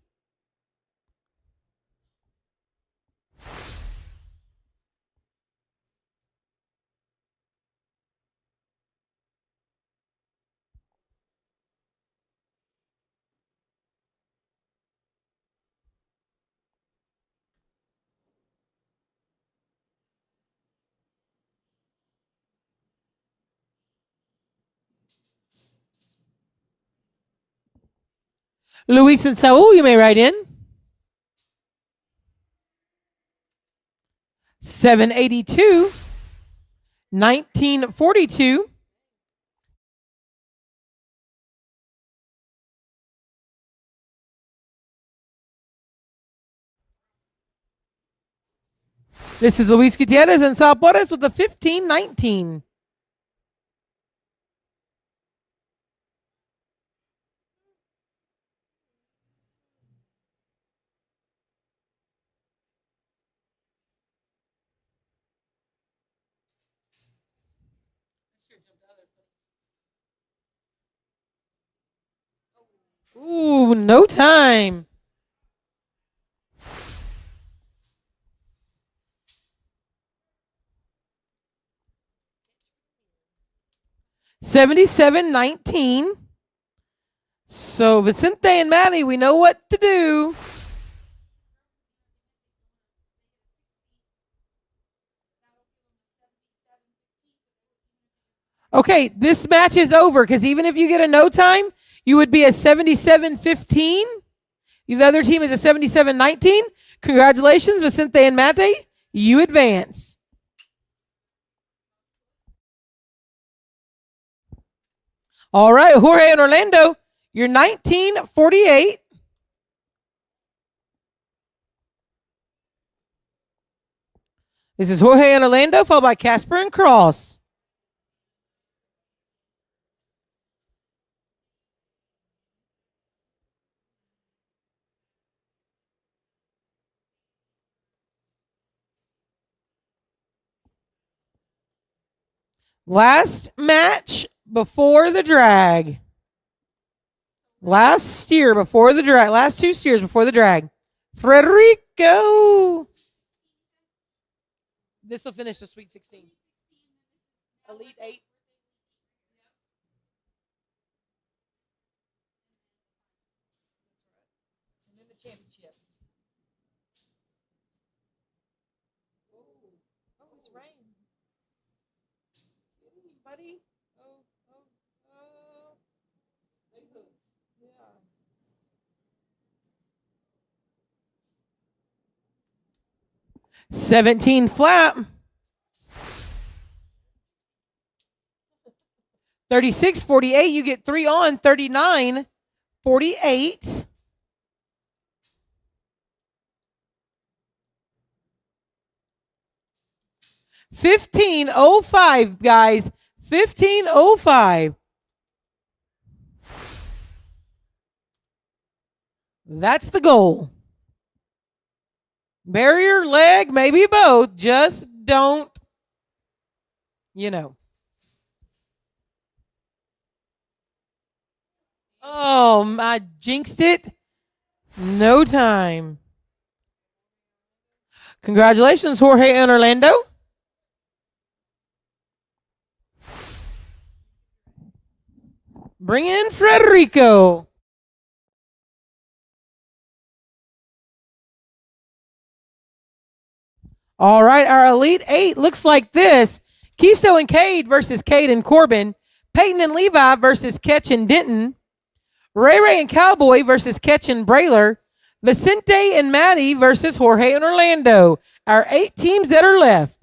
Luis and Saul, you may write in. 782. 1942. This is Luis Gutierrez and Sal Porres with the 1519. Ooh, no time. $77.19. So Vicente and Maddie, we know what to do. Okay, this match is over because even if you get a no time, you would be a 77-15. The other team is a 77-19. Congratulations, Vicente and Mate. You advance. All right, Jorge and Orlando, you're 1948. This is Jorge and Orlando, followed by Casper and Cross. Last match before the drag. Last steer before the drag. Last two steers before the drag. Frederico. This will finish the Sweet 16. Elite 8. And then the championship. Oh, it's rain. Buddy. Oh. Yeah. 17 flat. 36-48. You get 3 on. 39-48. $15.05, guys. $15.05. That's the goal. Barrier, leg, maybe both. Just don't, Oh, I jinxed it. No time. Congratulations, Jorge and Orlando. Bring in Frederico. All right, our Elite 8 looks like this. Keisto and Cade versus Cade and Corbin. Peyton and Levi versus Ketch and Denton. Ray Ray and Cowboy versus Ketch and Brailer. Vicente and Maddie versus Jorge and Orlando. Our 8 teams that are left.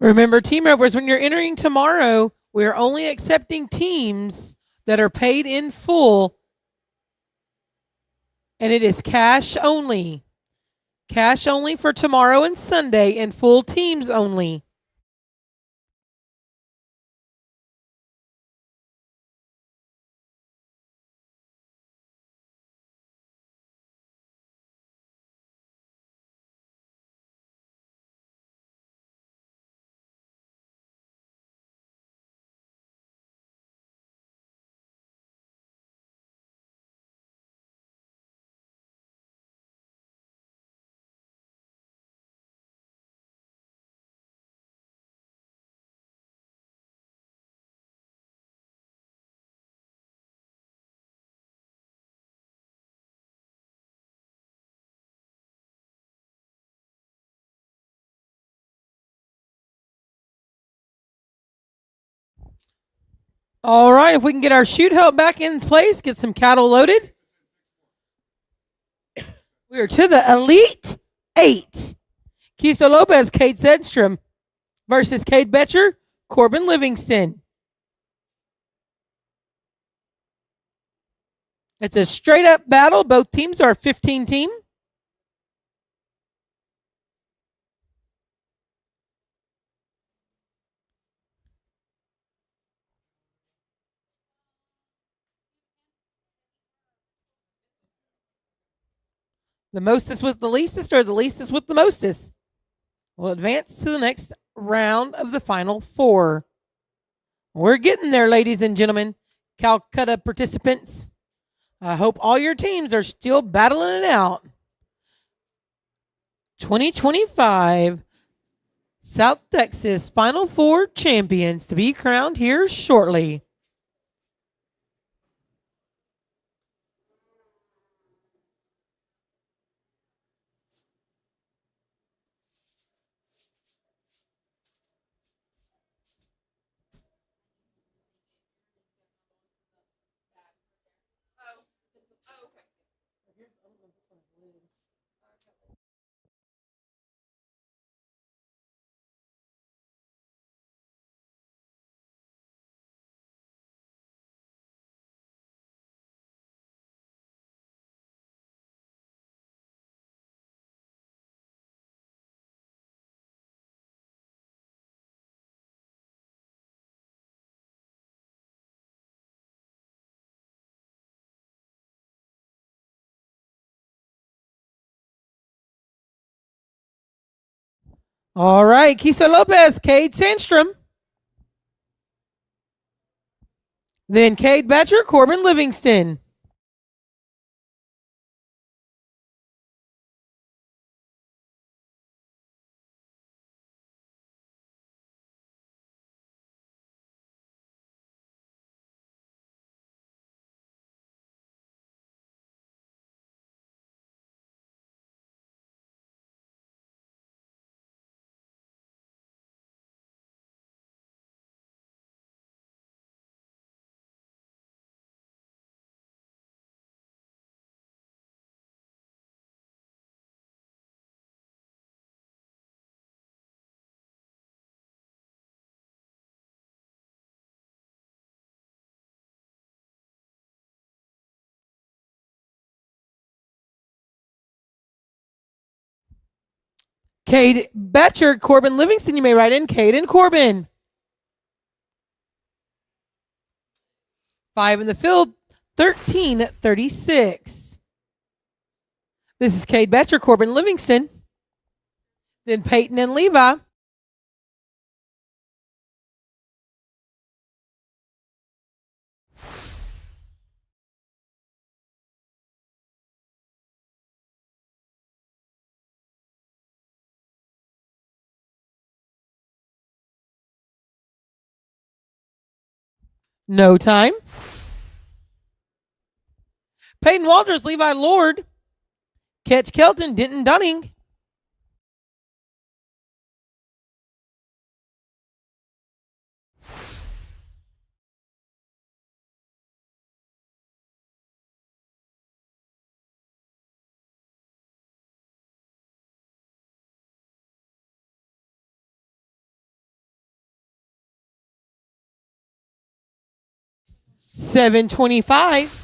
Remember, team members, when you're entering tomorrow, we are only accepting teams that are paid in full, and it is cash only. Cash only for tomorrow and Sunday, and full teams only. All right, if we can get our chute help back in place, get some cattle loaded. We are to the Elite Eight. Kisa Lopez, Kate Sedstrom versus Cade Betcher, Corbin Livingston. It's a straight up battle. Both teams are 15 team. The mostest with the leastest or the leastest with the mostest will advance to the next round of the final four. We're getting there, ladies and gentlemen. Calcutta participants. I hope all your teams are still battling it out. 2025 South Texas Final Four champions to be crowned here shortly. All right, Kisa Lopez, Cade Sandstrom. Then Cade Betcher, Corbin Livingston. Cade Betcher, Corbin Livingston. You may write in Cade and Corbin. 5 in the field, 13:36. This is Cade Betcher, Corbin Livingston. Then Peyton and Levi. No time. Peyton Walters, Levi Lord. Ketch Kelton, Denton Dunning. 725.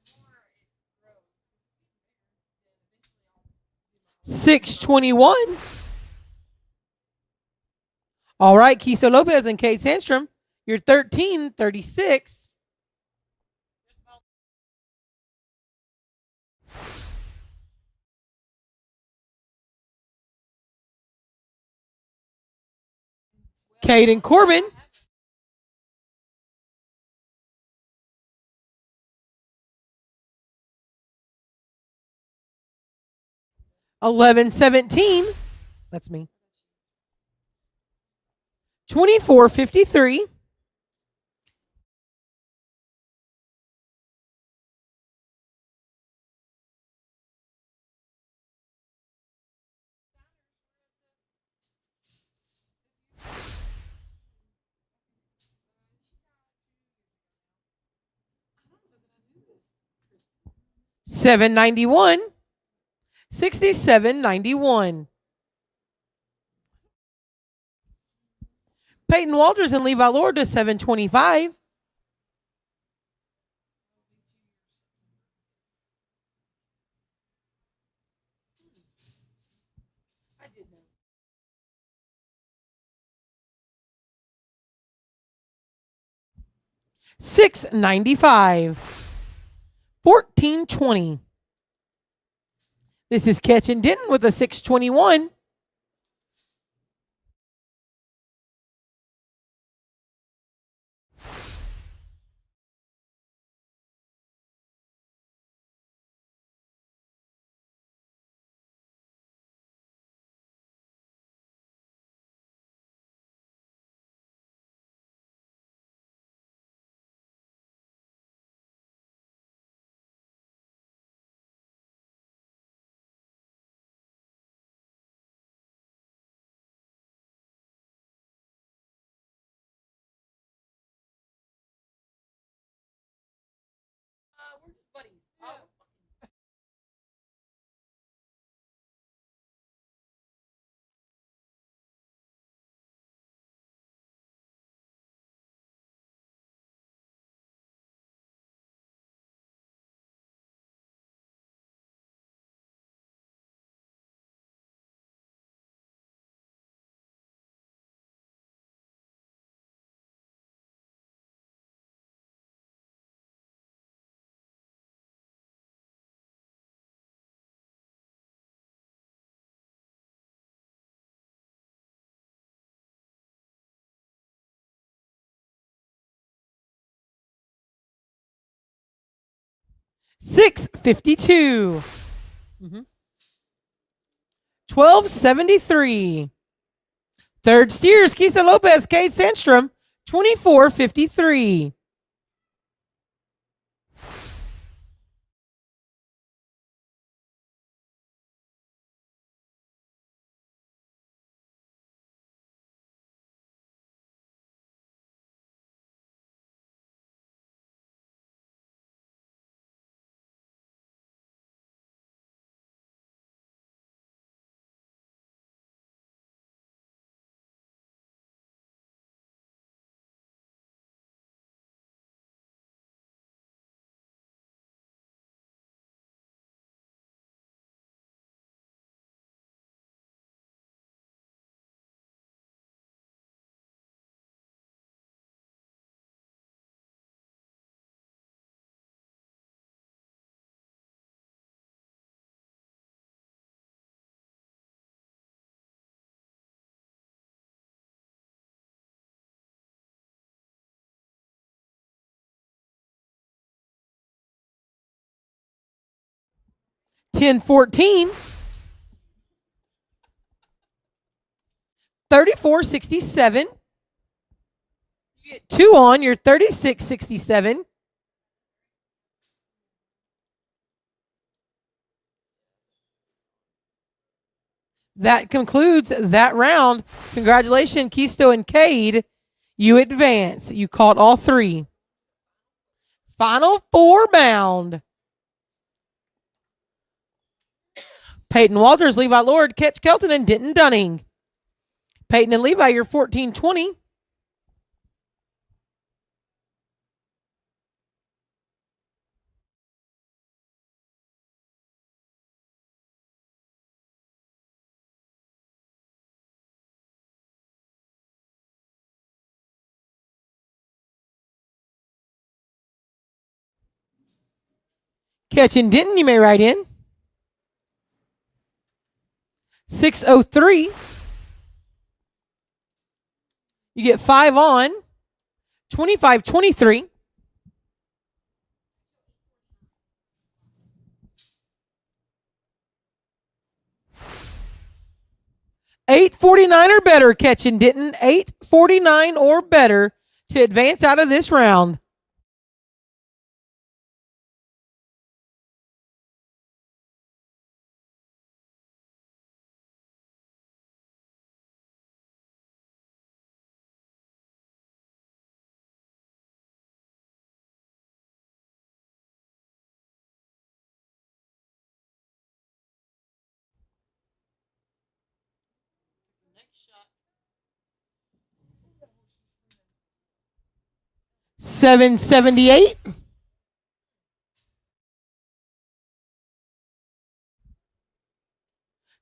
The more it grows, 'cause it's getting bigger, then eventually I'll do my 621. All right, Kisa Lopez and Kate Sandstrom. You're 1336. Caden Corbin. 1117. That's me. 2453. $791. 6791. Peyton Walters and Levi Lord to 725. I did know. $695. 1420. This is Ketch and Denton with a 621. We're just buddies. $652. 1273. Third steers, Kisa Lopez, Kate Sandstrom, 2453. 10-14. 34-67. You get 2 on, you're 36-67. That concludes that round. Congratulations, Kisto and Cade. You advance. You caught all 3. Final 4 bound. Peyton Walters, Levi Lord, Ketch Kelton, and Denton Dunning. Peyton and Levi, you're 14-20. Ketch and Denton, you may write in. 6:03. You get 5 on. 25-23. 8:49 or better, Ketch and Denton. 8:49 or better to advance out of this round. $778.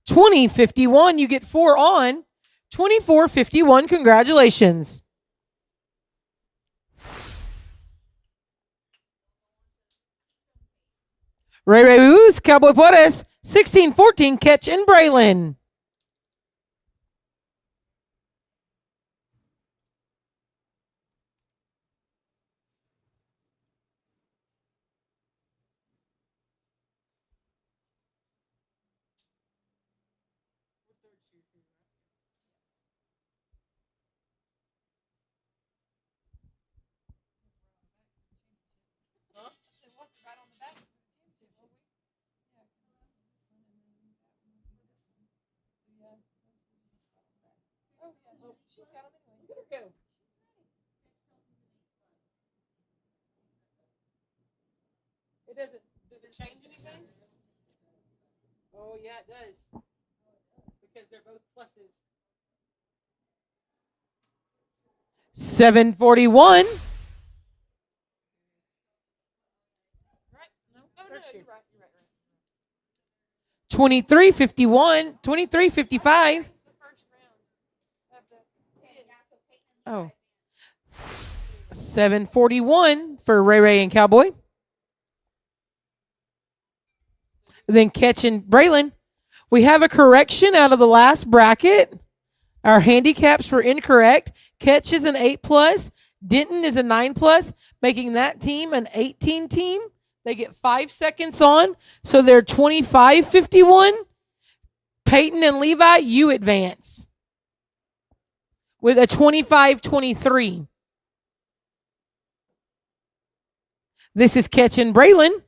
20-51. You get 4 on. 24-51. Congratulations. Ray Woos, Cowboy Juarez. 16-14. Ketch and Braylon. Right on the back of the championship, will we? Yeah, because this one and then that one will be this one. So yeah, that's what she's got on the back. Oh yeah, she's got them anyway. Look at her go. Does it change anything? Oh, yeah, it does. Because they're both pluses. 7:41. Right? No, oh, no, you're right. 23-51. 23-55. The first round of the Oh. 7:41 for Ray and Cowboy. Then Ketch and Braylon. We have a correction out of the last bracket. Our handicaps were incorrect. Ketch is an 8+. Denton is a 9+, making that team an 18 team. They get 5 seconds on, so they're 25-51. Peyton and Levi, you advance with a 25-23. This is Ketch and Braylon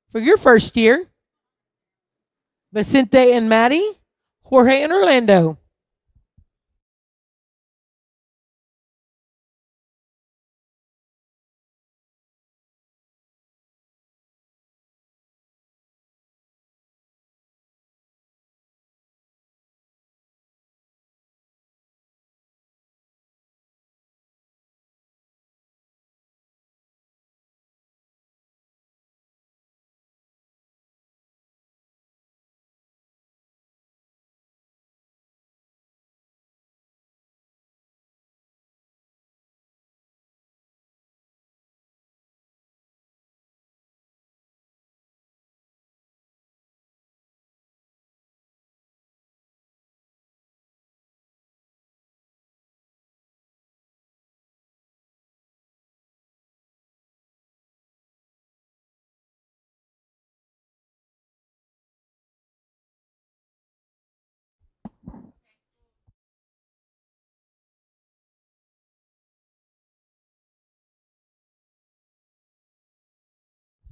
for your first year. Vicente and Maddie, Jorge and Orlando.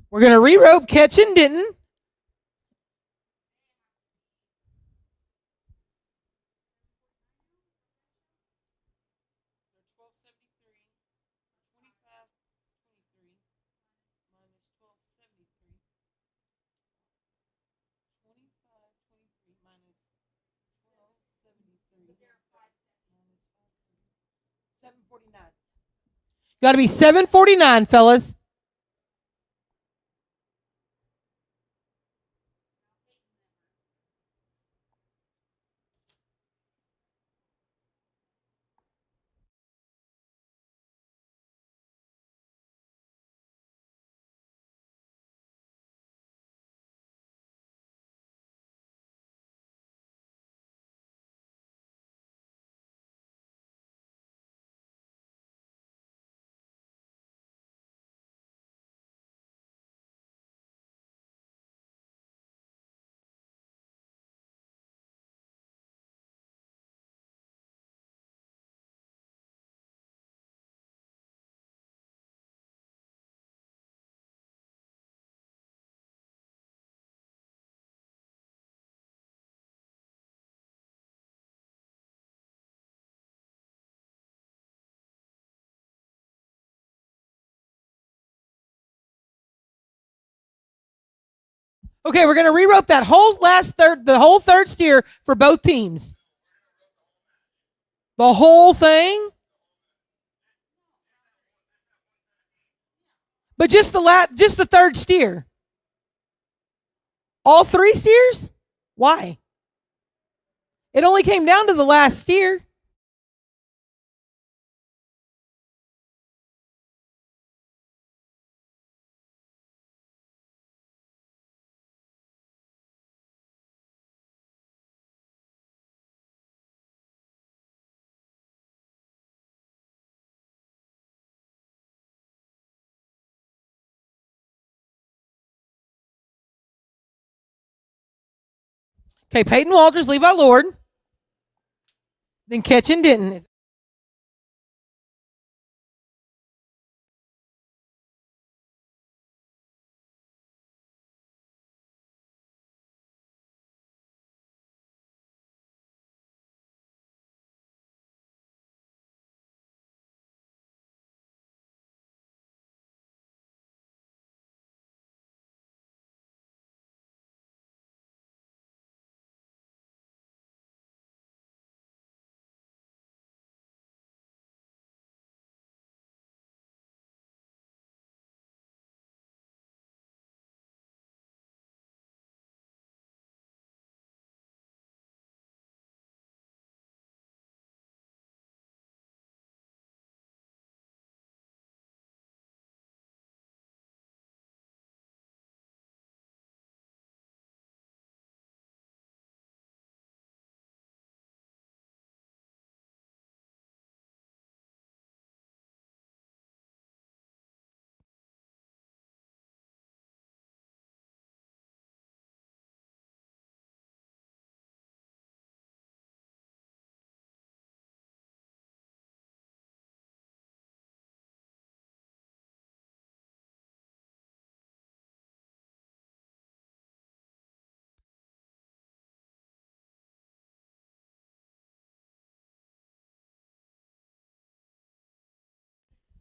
We're going to re-rope Catch and Denton. Got to be 749, fellas. Okay, we're going to re-rope that whole last third, the whole third steer for both teams. The whole thing? But just the third steer. All three steers? Why? It only came down to the last steer. Okay, Peyton Walters, Levi Lord. Then Catch and Denton.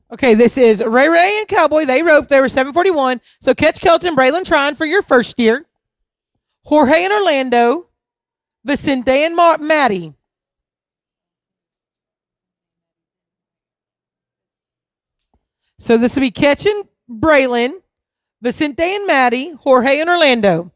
Okay, this is Ray Ray and Cowboy. They roped. They were 741. So Catch Kelton, Braylon Trine for your first steer. Jorge and Orlando. Vicente and Maddie. So this will be Catch and Braylon, Vicente and Maddie, Jorge and Orlando.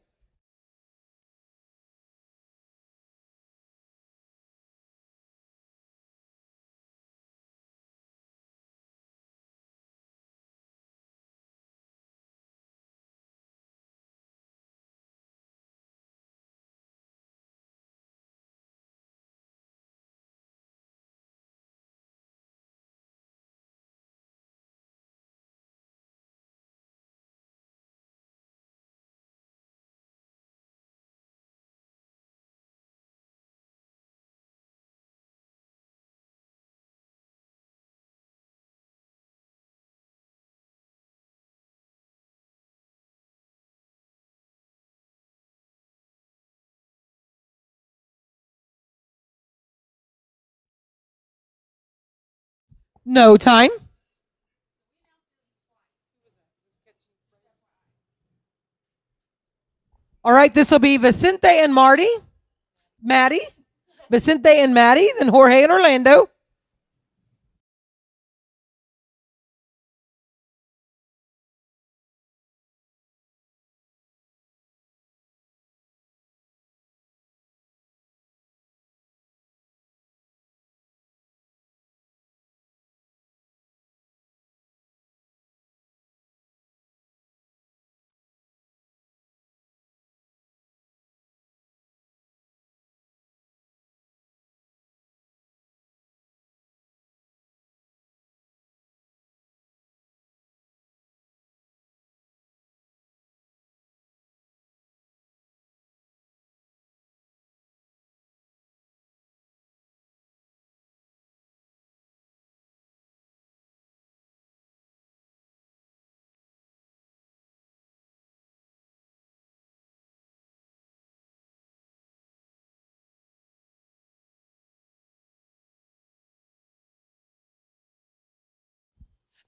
No time. All right, this will be Vicente and Maddie. Vicente and Maddie, then Jorge and Orlando.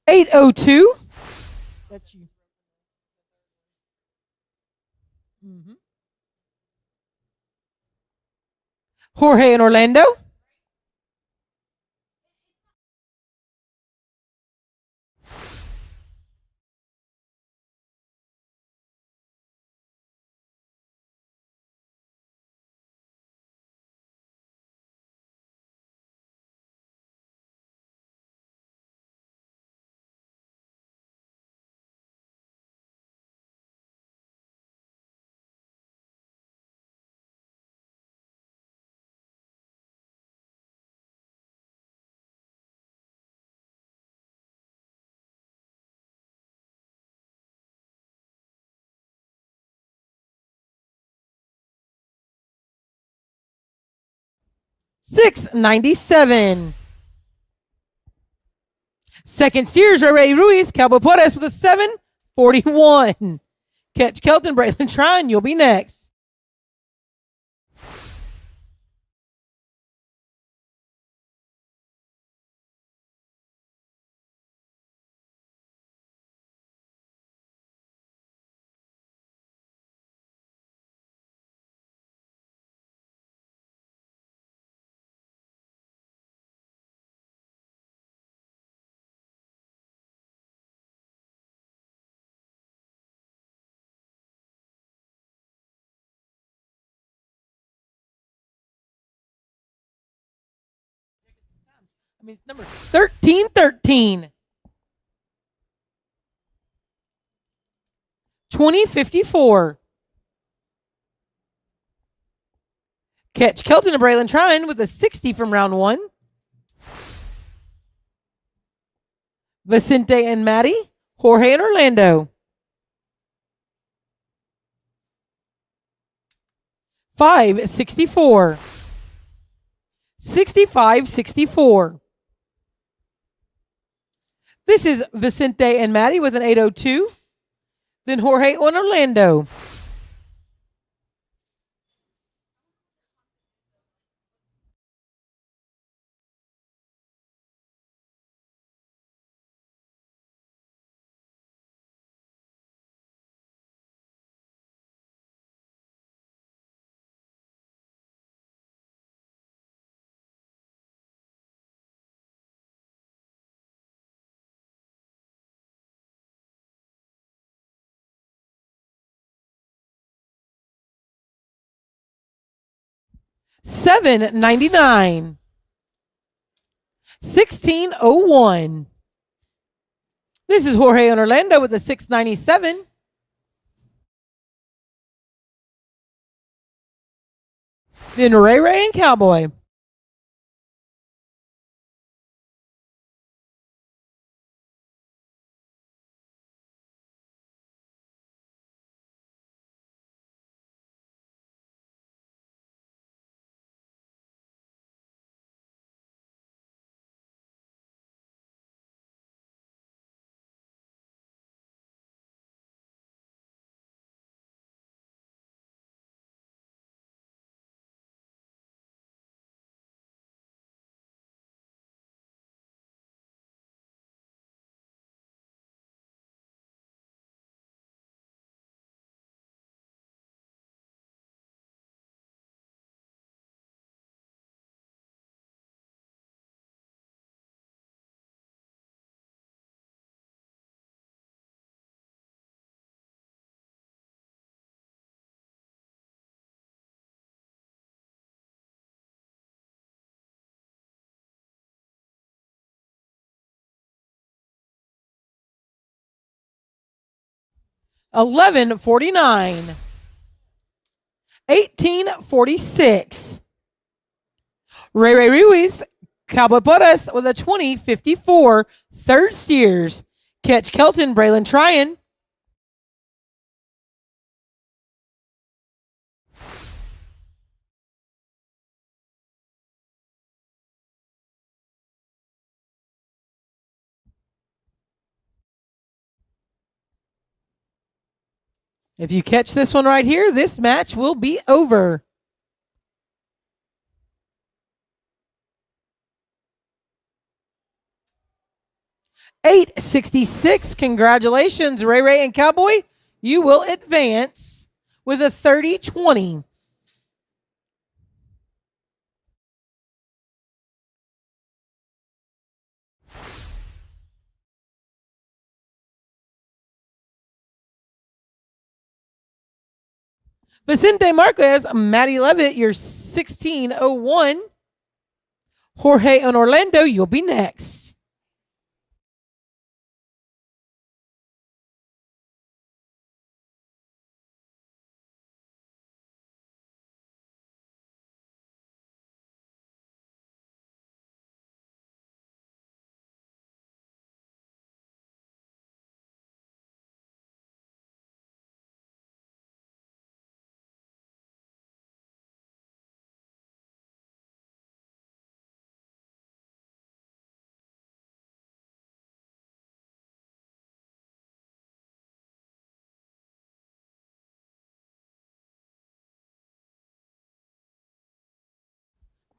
$8.02. That's you. Mm-hmm. Jorge and Orlando. $6.97. Second steers, Ray Ruiz, Cowboy Porras with a 7.41. Catch Kelton, Braylon Trine. You'll be next. It's number 1313. 2054. Catch Kelton and Braylon Trine with a 60 from round one. Vicente and Maddie, Jorge and Orlando. 564. 6564. This is Vicente and Maddie with an 802. Then Jorge and Orlando. $7.99. 1601. This is Jorge and Orlando with a 697. Then Ray and Cowboy. 1149. 1846. Ray Ray Ruiz, Cowboy Porras with a 2054. Third steers. Catch Kelton, Braylon Tryon. If you catch this one right here, this match will be over. $866. Congratulations, Ray Ray and Cowboy. You will advance with a 30-20. Vicente Marquez, Maddie Levitt, your 1601. Jorge and Orlando, you'll be next.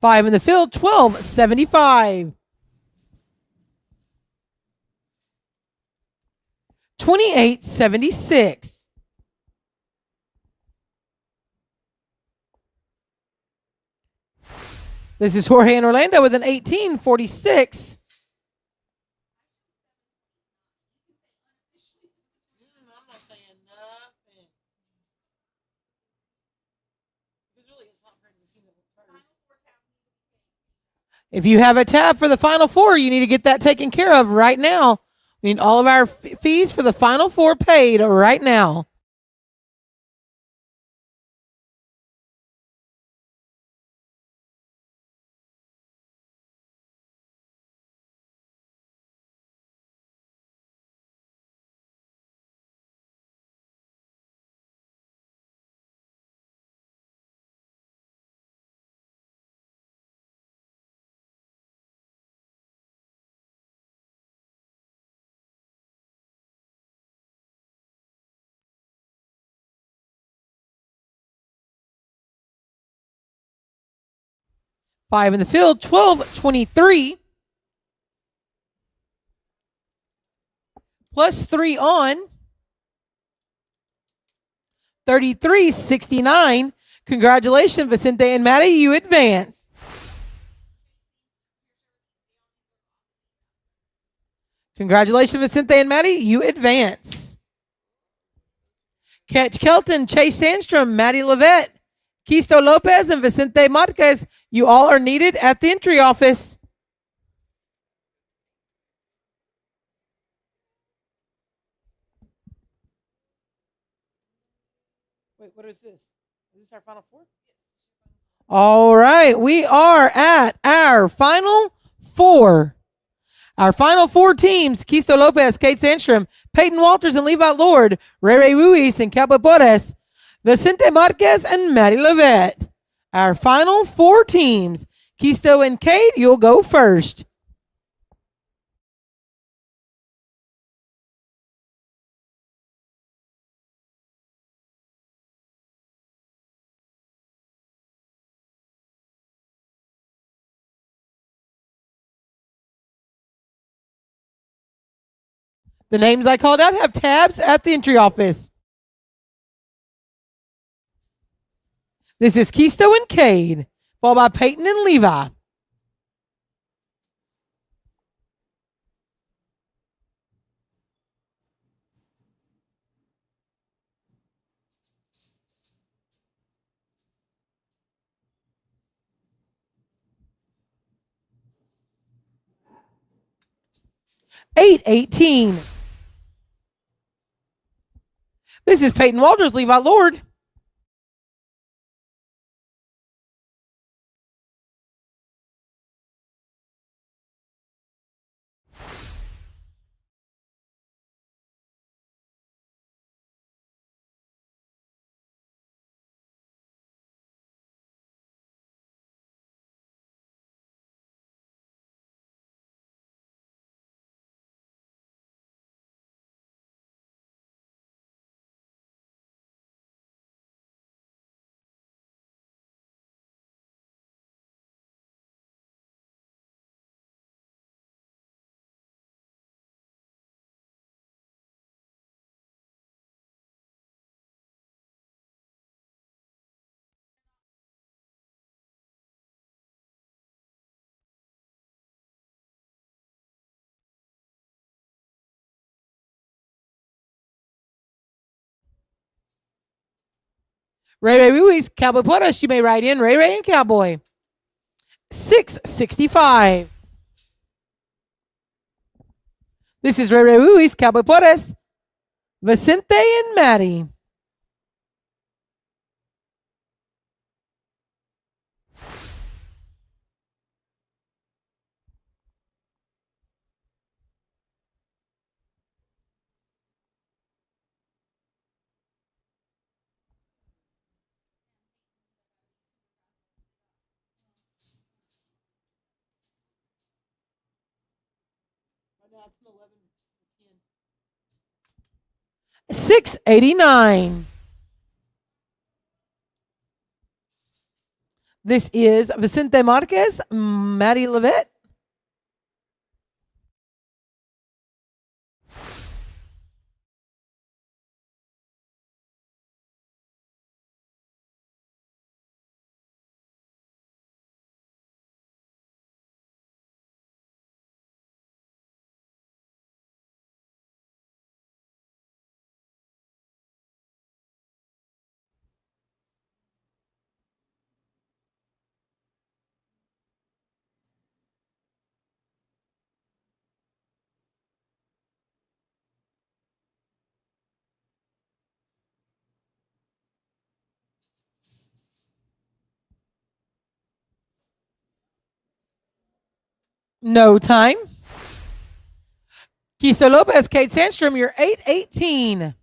Five in the field, 1275. 2876. This is Jorge and Orlando with an 1846. I'm not saying nothing. If you have a tab for the Final Four, you need to get that taken care of right now. We need all of our fees for the Final Four paid right now. Five in the field, 1223. Plus 3 on. 3369. Congratulations, Vicente and Maddie. You advance. Congratulations, Vicente and Maddie. You advance. Catch Kelton, Chase Sandstrom, Maddie Levette, Kisto Lopez, and Vicente Marquez. You all are needed at the entry office. Wait, what is this? Is this our Final Four? All right, we are at our Final Four. Our Final Four teams, Kisto Lopez, Kate Sandstrom, Peyton Walters, and Levi Lord, Ray Ray Ruiz, and Cowboy Porras, Vicente Marquez, and Maddie Levette. Our Final Four teams, Kisto and Kate, you'll go first. The names I called out have tabs at the entry office. This is Kisto and Cade, followed by Peyton and Levi. $818. This is Peyton Walters, Levi Lord. Ray Ruiz, Cowboy Puertas, you may write in Ray and Cowboy. 665. This is Ray Ruiz, Cowboy Puertas, Vicente and Maddie. Now it's an 11 versus 10. 689. This is Vicente Marquez, Maddie Levitt. No time. Kisa Lopez, Kate Sandstrom, you're 818.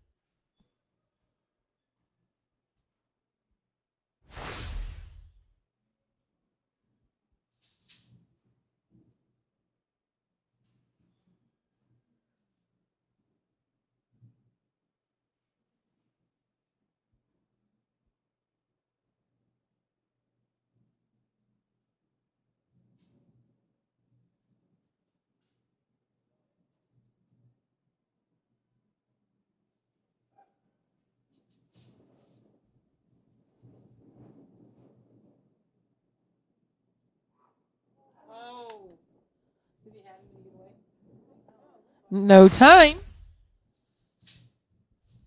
No time.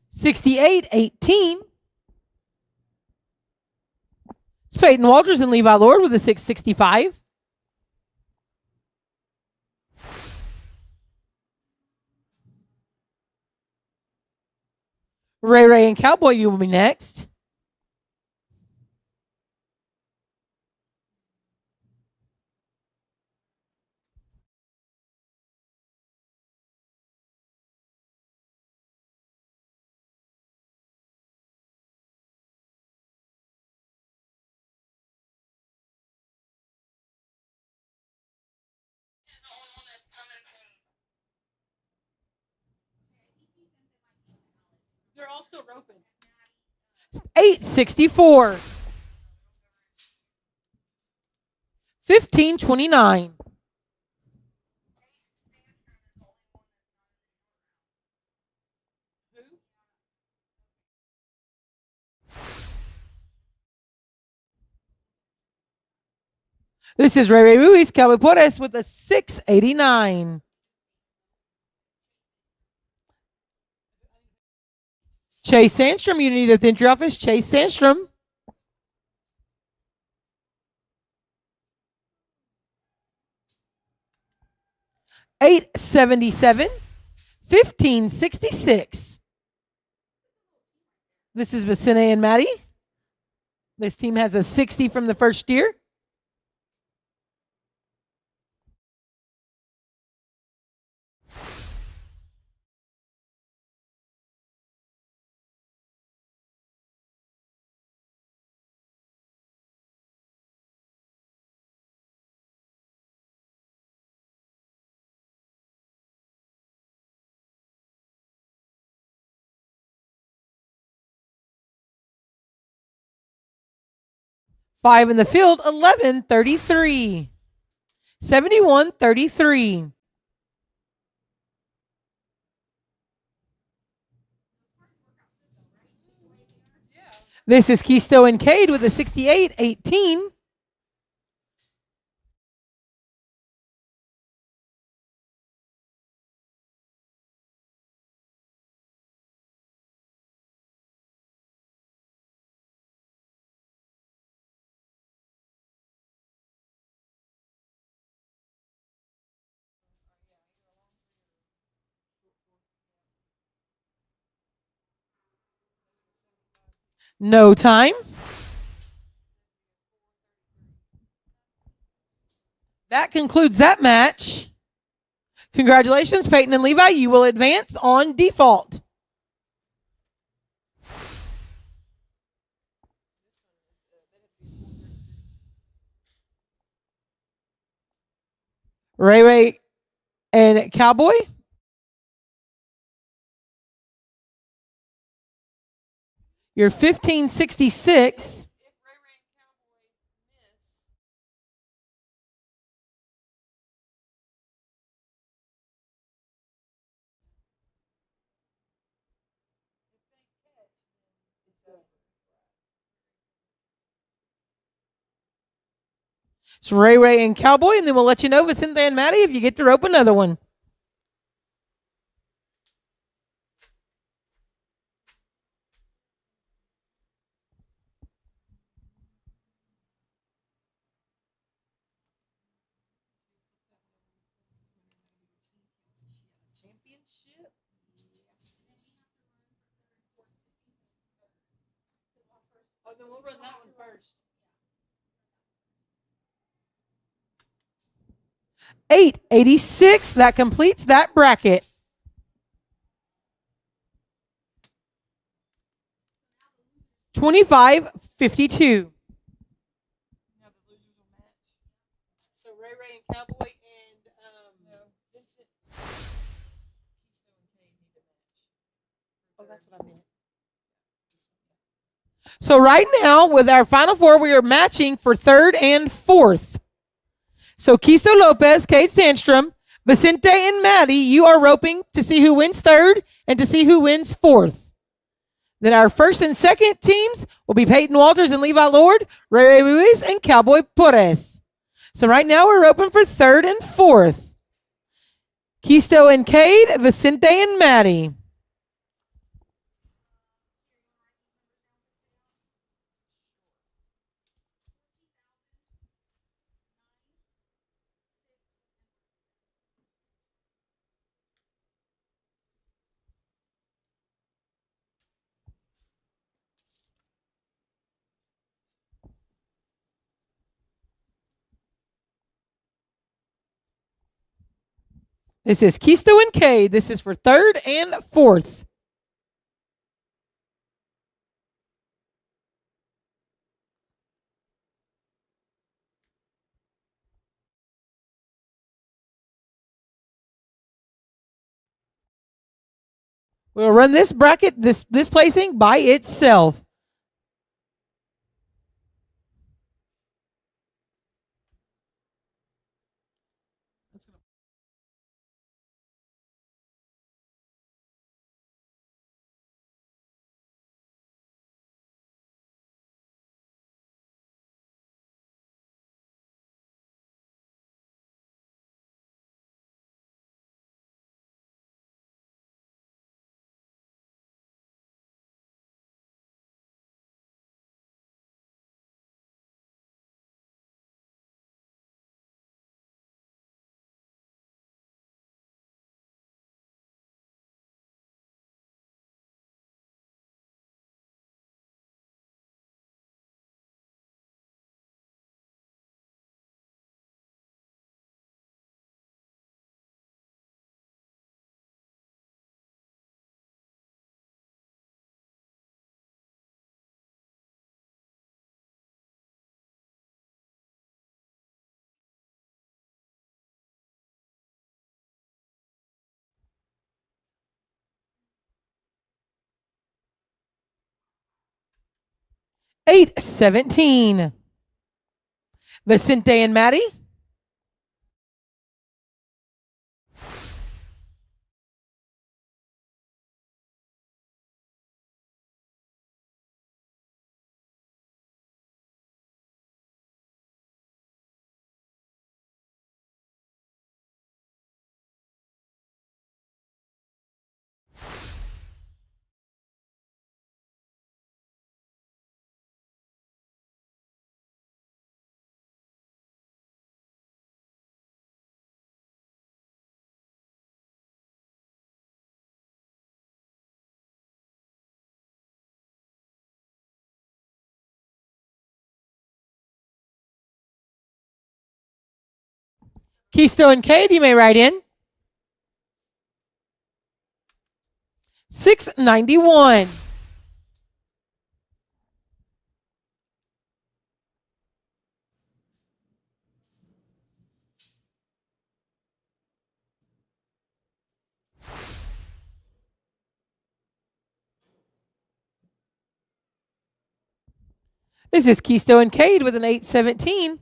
6818. It's Peyton Walters and Levi Lord with a 665. Ray and Cowboy, you will be next. They're all still roping. 864. 1529. This is Ray Ruiz, Cowboy Puertas with a 689. Chase Sandstrom, you need at the entry office. Chase Sandstrom. $877. 1566. This is Vicente and Maddie. This team has a 60 from the first year. Five in the field, 11-33. 71-33. This is Keisto and Cade with a 68-18. No time. That concludes that match. Congratulations, Peyton and Levi. You will advance on default. Ray and Cowboy. You're 15-66. It's Ray and Cowboy, and then we'll let you know, Vicente and Maddie, if you get to rope another one. Championship. Oh, then we'll run that one first. 886. That completes that bracket. $25.52. Now the losers will match. So Ray and Cowboy and No, Vincent, Keisto, and Cade need to match. oh, that's what I meant. So right now, with our final four, we are matching for third and fourth. So Keisto Lopez, Cade Sandstrom, Vicente, and Maddie, you are roping to see who wins third and to see who wins fourth. Then our first and second teams will be Peyton Walters and Levi Lord, Ray Ruiz, and Cowboy Perez. So right now we're open for third and fourth. Keisto and Cade, Vicente and Maddie. This is Keisto and Cade. This is for third and fourth. We'll run this bracket, this placing by itself. 8-17. Vicente and Maddie. Kisto and Cade, you may write in. 691. This is Kisto and Cade with an 8-17.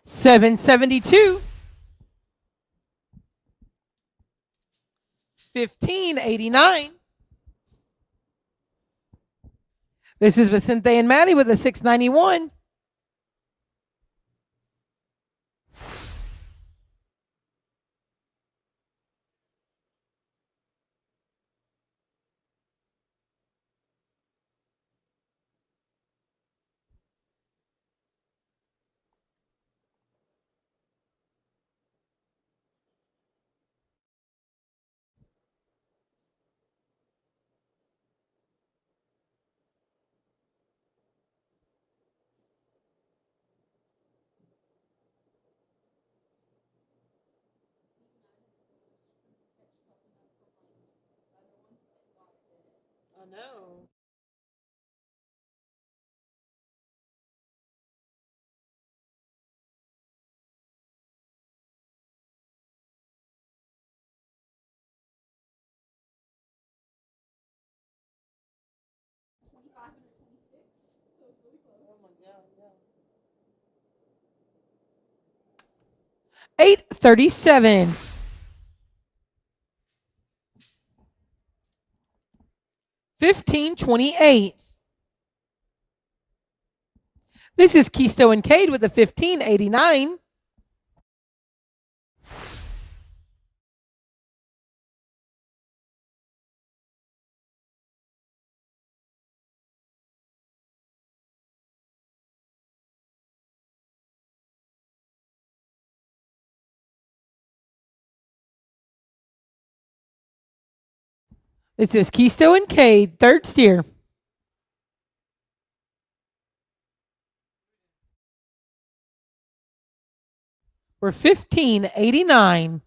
$772. 1589. This is Vicente and Maddie with a 691. I know. Oh my God, yeah. 837. 1528. This is Kisto and Cade with a 1589. This is Kisto and Cade, third steer. We're 1589.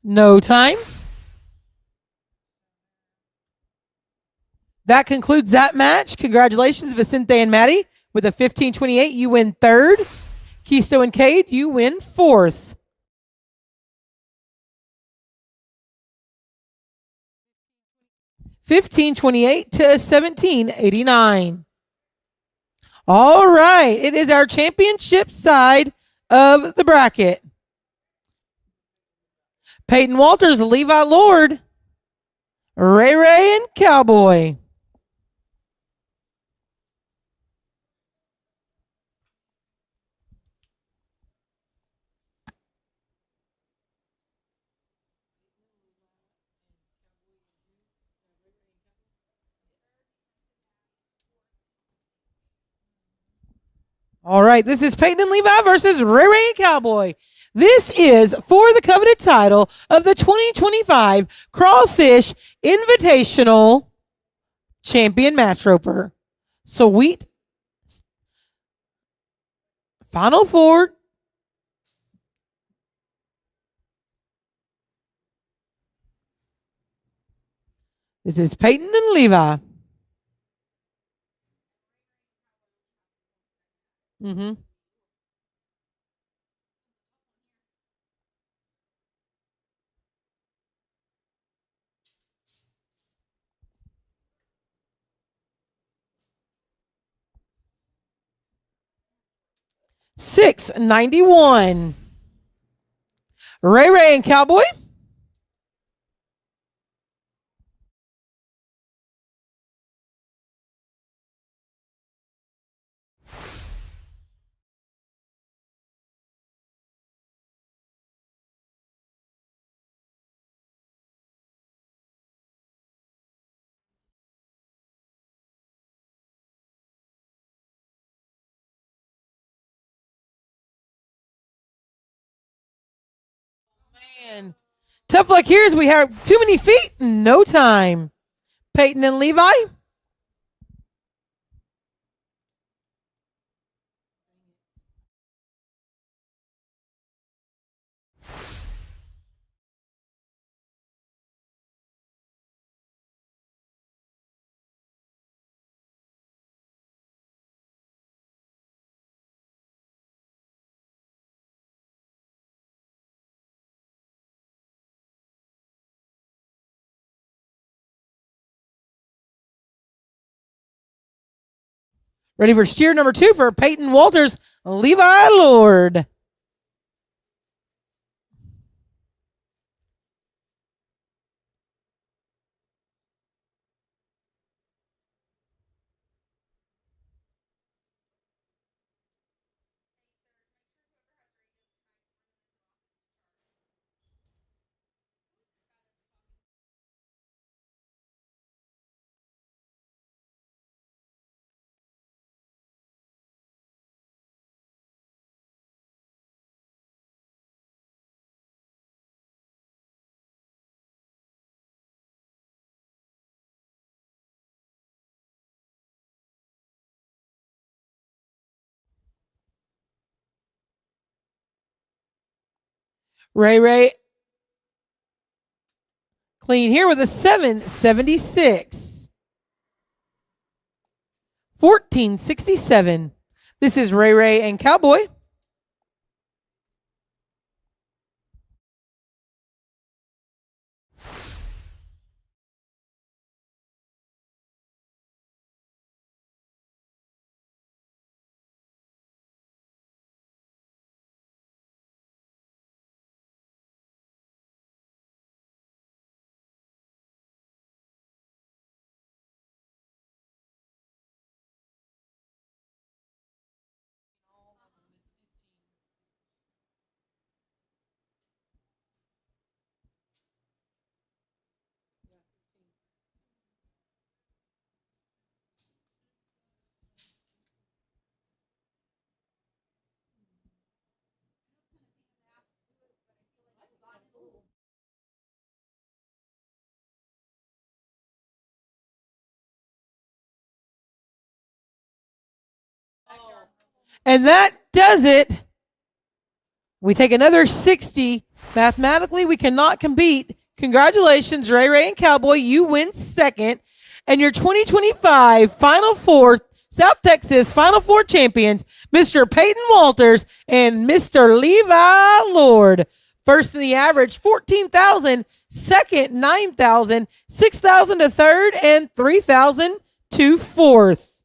No time. That concludes that match. Congratulations, Vicente and Maddie. With a 15-28, you win third. Keisto and Cade, you win fourth. $15.28 to $17.89. All right, it is our championship side of the bracket. Peyton Walters, Levi Lord, Ray Ray, and Cowboy. All right, this is Peyton and Levi versus Ray Ray and Cowboy. This is for the coveted title of the 2025 Crawfish Invitational Champion Match Roper. Sweet Final Four. This is Peyton and Levi. Mm-hmm. $6.91. Ray Ray and Cowboy. Man, tough luck here as we have too many feet, no time. Peyton and Levi. Ready for steer number 2 for Peyton Walters, Levi Lord. Ray Ray clean here with a 7.76. 14.67. This is Ray Ray and Cowboy. And that does it. We take another 60 Mathematically, we cannot compete. Congratulations, Ray Ray and Cowboy. You win second. And your 2025 Final Four, South Texas Final Four champions, Mr. Peyton Walters and Mr. Levi Lord. First in the average, 14,000. Second, 9,000. 6,000 to third, and 3,000 to fourth.